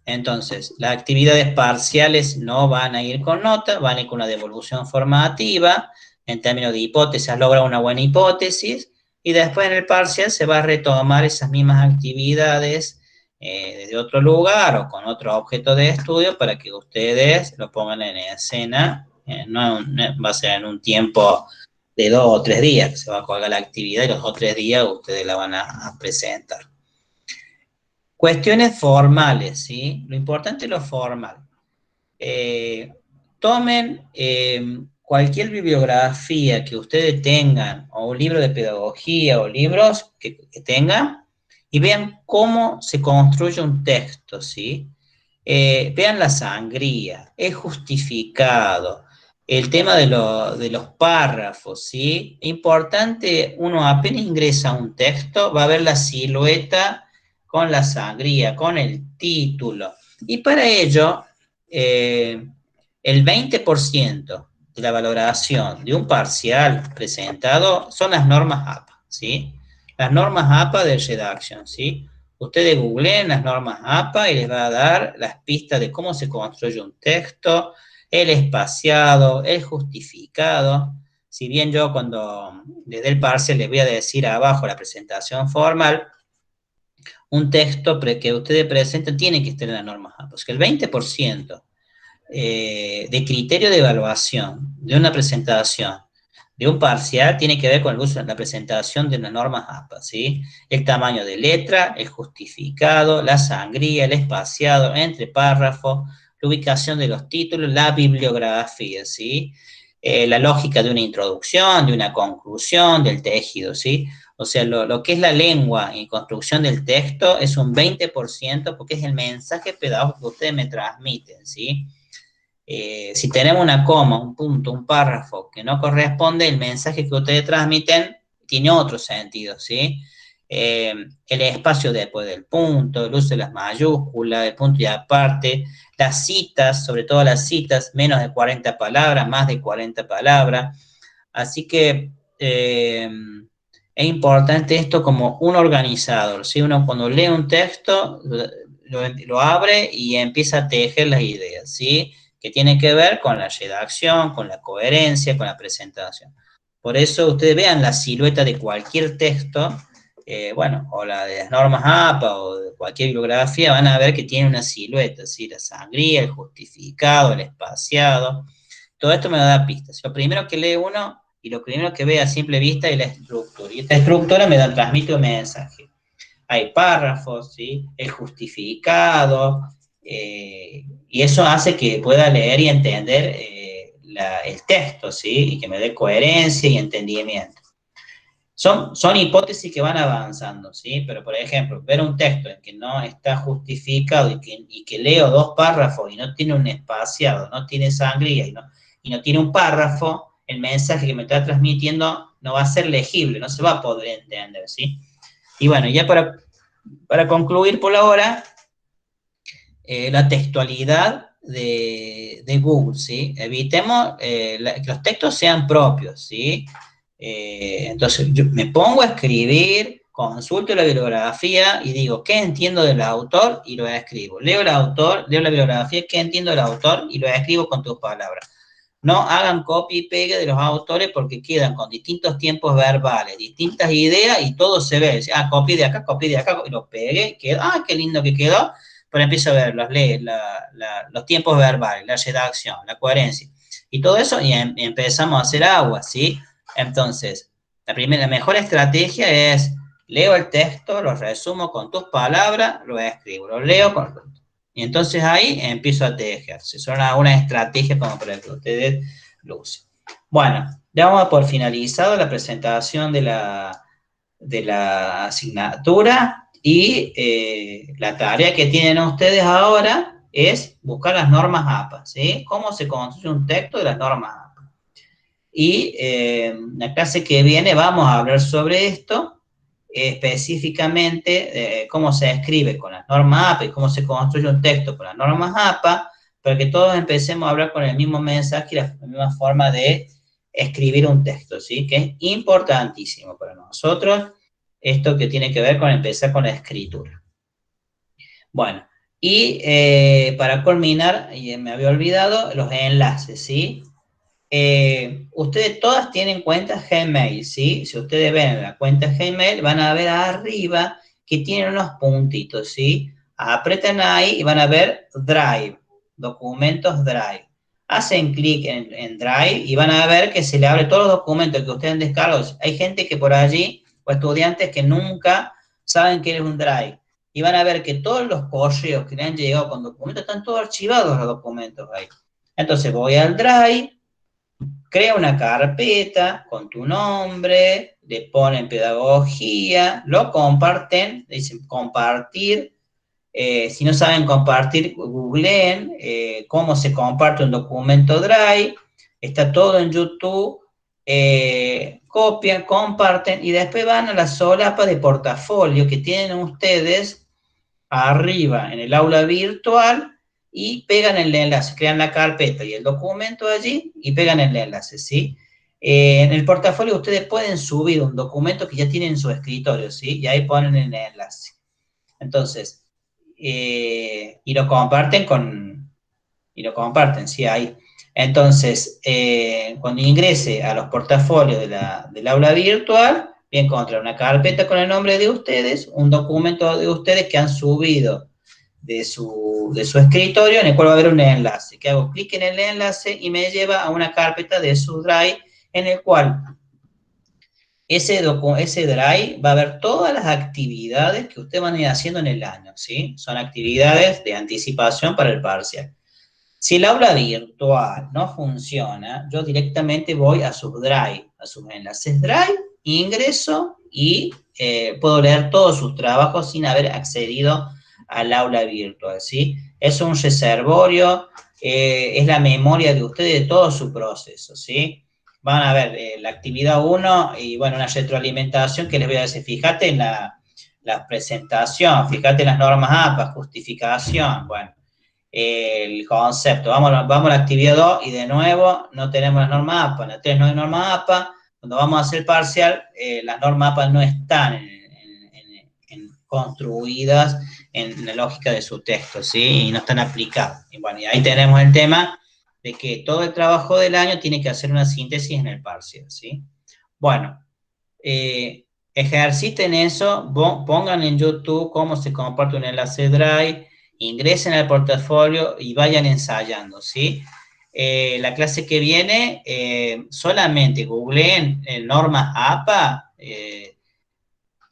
Entonces, las actividades parciales no van a ir con nota, van a ir con una devolución formativa. En términos de hipótesis, has logrado una buena hipótesis, y después en el parcial se va a retomar esas mismas actividades desde otro lugar o con otro objeto de estudio, para que ustedes lo pongan en escena. No va a ser en un tiempo de 2 o 3 días que se va a colgar la actividad, y los 2 o 3 días ustedes la van a presentar. Cuestiones formales, ¿sí? Lo importante es lo formal. Tomen cualquier bibliografía que ustedes tengan, o un libro de pedagogía, o libros que tengan, y vean cómo se construye un texto, ¿sí? Vean la sangría, el justificado, el tema de los párrafos, ¿sí? Importante, uno apenas ingresa a un texto, va a ver la silueta con la sangría, con el título. Y para ello, el 20% de la valoración de un parcial presentado son las normas APA, ¿sí? Las normas APA de redacción, ¿sí? Ustedes googleen las normas APA y les va a dar las pistas de cómo se construye un texto, el espaciado, el justificado. Si bien yo cuando les dé el parcial les voy a decir abajo la presentación formal, un texto que ustedes presenten tiene que estar en las normas APA. Porque el 20% de criterio de evaluación de una presentación, de un parcial, tiene que ver con el uso de la presentación de las normas APA, ¿sí? El tamaño de letra, el justificado, la sangría, el espaciado entre párrafos, la ubicación de los títulos, la bibliografía, ¿sí? La lógica de una introducción, de una conclusión, del tejido, ¿sí? O sea, lo que es la lengua y construcción del texto es un 20% porque es el mensaje pedagógico que ustedes me transmiten, ¿sí? Si tenemos una coma, un punto, un párrafo que no corresponde, el mensaje que ustedes transmiten tiene otro sentido, ¿sí? El espacio después del punto, el uso de las mayúsculas, el punto y aparte, las citas, sobre todo las citas, menos de 40 palabras, más de 40 palabras. Así que es importante esto como un organizador, ¿sí? Uno cuando lee un texto, lo abre y empieza a tejer las ideas, ¿sí? Que tiene que ver con la redacción, con la coherencia, con la presentación. Por eso ustedes vean la silueta de cualquier texto, bueno, o la de las normas APA o de cualquier bibliografía, van a ver que tiene una silueta, ¿sí? La sangría, el justificado, el espaciado, todo esto me da pistas. Lo primero que lee uno y lo primero que ve a simple vista es la estructura, y esta estructura transmite un mensaje. Hay párrafos, ¿sí? El justificado, y eso hace que pueda leer y entender el texto, ¿sí? Y que me dé coherencia y entendimiento. Son hipótesis que van avanzando, ¿sí? Pero, por ejemplo, ver un texto en que no está justificado y que leo 2 párrafos y no tiene un espaciado, no tiene sangría y no tiene un párrafo, el mensaje que me está transmitiendo no va a ser legible, no se va a poder entender, ¿sí? Y bueno, ya para concluir por ahora, la textualidad de Google, ¿sí? Evitemos que los textos sean propios, ¿sí? Entonces, yo me pongo a escribir, consulto la bibliografía y digo, ¿qué entiendo del autor? Y lo escribo. Leo el autor, leo la bibliografía, ¿qué entiendo del autor? Y lo escribo con tus palabras. No hagan copia y pegue de los autores porque quedan con distintos tiempos verbales, distintas ideas y todo se ve. Copié de acá, y lo pegué, quedó, qué lindo que quedó. Pero empiezo a ver, los tiempos verbales, la redacción, la coherencia y todo eso y empezamos a hacer agua, ¿sí? Entonces, la mejor estrategia es, leo el texto, lo resumo con tus palabras, lo escribo, lo leo y entonces ahí empiezo a tejerse. Son algunas estrategias como para que ustedes lo usen. Bueno, ya vamos por finalizado la presentación de la asignatura y la tarea que tienen ustedes ahora es buscar las normas APA, ¿sí? ¿Cómo se construye un texto de las normas APA? Y en la clase que viene vamos a hablar sobre esto, específicamente cómo se escribe con las normas APA y cómo se construye un texto con las normas APA, para que todos empecemos a hablar con el mismo mensaje y la misma forma de escribir un texto, ¿sí? Que es importantísimo para nosotros, esto que tiene que ver con empezar con la escritura. Bueno, y para culminar, me había olvidado, los enlaces, ¿sí? Ustedes todas tienen cuentas Gmail, ¿sí? Si ustedes ven la cuenta Gmail, van a ver arriba que tienen unos puntitos, ¿sí? Apretan ahí y van a ver Drive, documentos Drive. Hacen clic en Drive y van a ver que se le abre todos los documentos que ustedes han descargado. Hay gente que por allí, o estudiantes que nunca saben qué es un Drive. Y van a ver que todos los correos que le han llegado con documentos están todos archivados los documentos ahí. Entonces voy al Drive, crea una carpeta con tu nombre, le ponen pedagogía, lo comparten, dicen compartir. Si no saben compartir, googleen cómo se comparte un documento Drive. Está todo en YouTube. Copian, comparten y después van a la solapa de portafolio que tienen ustedes arriba en el aula virtual y pegan el enlace, crean la carpeta y el documento allí y pegan el enlace, ¿sí? En el portafolio ustedes pueden subir un documento que ya tienen en su escritorio, ¿sí? Y ahí ponen el enlace. Entonces, y lo comparten ¿sí? Ahí. Entonces, cuando ingrese a los portafolios del aula virtual, voy a encontrar una carpeta con el nombre de ustedes, un documento de ustedes que han subido de su escritorio, en el cual va a haber un enlace, que hago clic en el enlace y me lleva a una carpeta de su Drive, en el cual ese Drive va a ver todas las actividades que ustedes van a ir haciendo en el año, ¿sí? Son actividades de anticipación para el parcial. Si el aula virtual no funciona, yo directamente voy a sus Drive, a sus enlaces Drive, ingreso y puedo leer todos sus trabajos sin haber accedido al aula virtual, ¿sí? Es un reservorio, es la memoria de ustedes de todo su proceso, ¿sí? Van a ver la actividad 1 y, bueno, una retroalimentación que les voy a decir. Fíjate en la presentación, fíjate en las normas APA, justificación, bueno. El concepto, vamos a la actividad 2 y de nuevo no tenemos las normas APA, en la 3 no hay norma APA, cuando vamos a hacer parcial, las normas APA no están construidas en la lógica de su texto, ¿sí? Y no están aplicadas. Y bueno, y ahí tenemos el tema de que todo el trabajo del año tiene que hacer una síntesis en el parcial, ¿sí? Bueno, ejerciten eso, pongan en YouTube cómo se comparte un enlace Drive, ingresen al portafolio y vayan ensayando, ¿sí? La clase que viene, solamente googleen normas APA,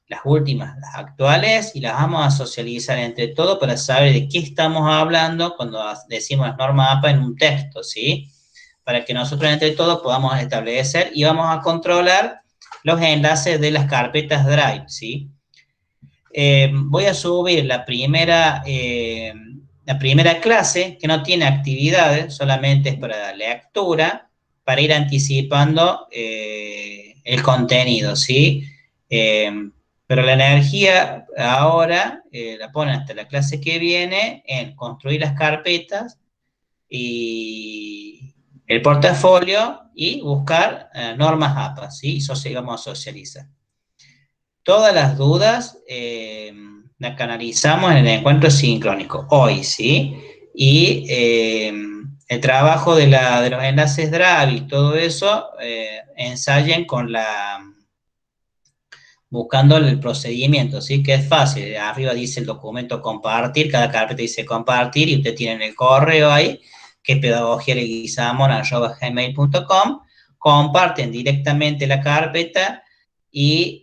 las últimas, las actuales, y las vamos a socializar entre todos para saber de qué estamos hablando cuando decimos las normas APA en un texto, ¿sí? Para que nosotros entre todos podamos establecer y vamos a controlar los enlaces de las carpetas Drive, ¿sí? Voy a subir la primera clase, que no tiene actividades, solamente es para lectura, para ir anticipando el contenido, ¿sí? Pero la energía ahora la ponen hasta la clase que viene en construir las carpetas y el portafolio y buscar normas APA, ¿sí? Y vamos a socializar. Todas las dudas las canalizamos en el encuentro sincrónico, hoy, ¿sí? Y el trabajo de los enlaces Drive y todo eso, ensayen buscando el procedimiento, ¿sí? Que es fácil. Arriba dice el documento compartir, cada carpeta dice compartir, y usted tiene el correo ahí, que es pedagogialeguizamon@gmail.com, comparten directamente la carpeta y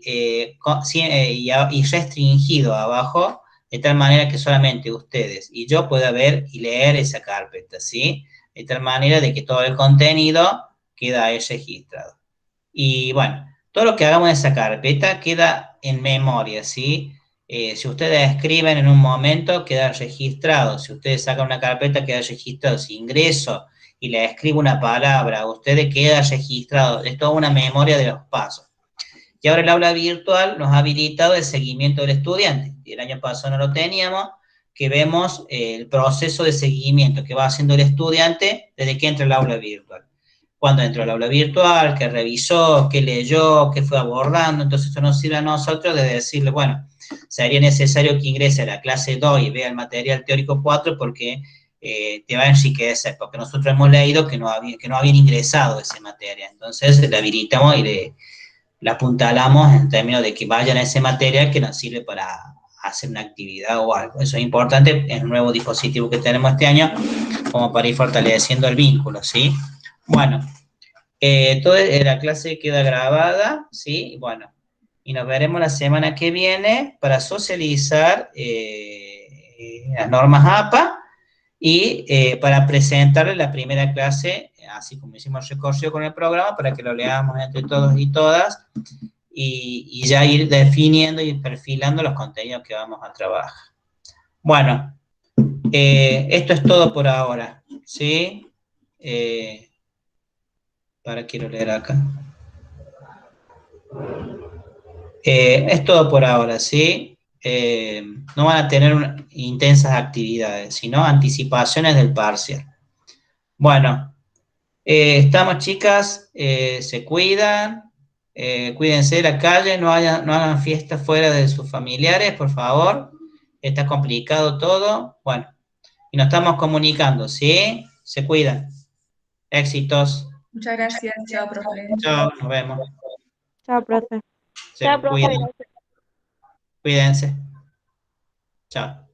restringido abajo, de tal manera que solamente ustedes y yo pueda ver y leer esa carpeta, ¿sí? De tal manera de que todo el contenido queda ahí registrado. Y bueno, todo lo que hagamos en esa carpeta queda en memoria, ¿sí? Si ustedes escriben en un momento, queda registrado. Si ustedes sacan una carpeta, queda registrado. Si ingreso y le escribo una palabra a ustedes, queda registrado. Es toda una memoria de los pasos. Y ahora el aula virtual nos ha habilitado el seguimiento del estudiante. Y el año pasado no lo teníamos, que vemos el proceso de seguimiento que va haciendo el estudiante desde que entra al aula virtual. Cuando entró al aula virtual, qué revisó, qué leyó, qué fue abordando. Entonces esto nos sirve a nosotros de decirle, bueno, sería necesario que ingrese a la clase 2 y vea el material teórico 4 porque te va a enriquecer, porque nosotros hemos leído que no habían ingresado ese material. Entonces le habilitamos y la apuntalamos en términos de que vayan a ese material que nos sirve para hacer una actividad o algo. Eso es importante, es un nuevo dispositivo que tenemos este año, como para ir fortaleciendo el vínculo, ¿sí? Bueno, toda la clase queda grabada, ¿sí? Bueno, y nos veremos la semana que viene para socializar las normas APA y para presentarle la primera clase, así como hicimos el recorrido con el programa, para que lo leamos entre todos y todas, y ya ir definiendo y perfilando los contenidos que vamos a trabajar. Bueno, esto es todo por ahora, ¿sí? Quiero leer acá. Es todo por ahora, ¿sí? No van a tener intensas actividades, sino anticipaciones del parcial. Bueno, estamos, chicas, se cuidan, cuídense de la calle, no hagan fiestas fuera de sus familiares, por favor. Está complicado todo. Bueno, y nos estamos comunicando, ¿sí? Se cuidan. Éxitos. Muchas gracias. Chao, profe. Chao, nos vemos. Chao, profe. Se cuidan. Cuídense. Chao.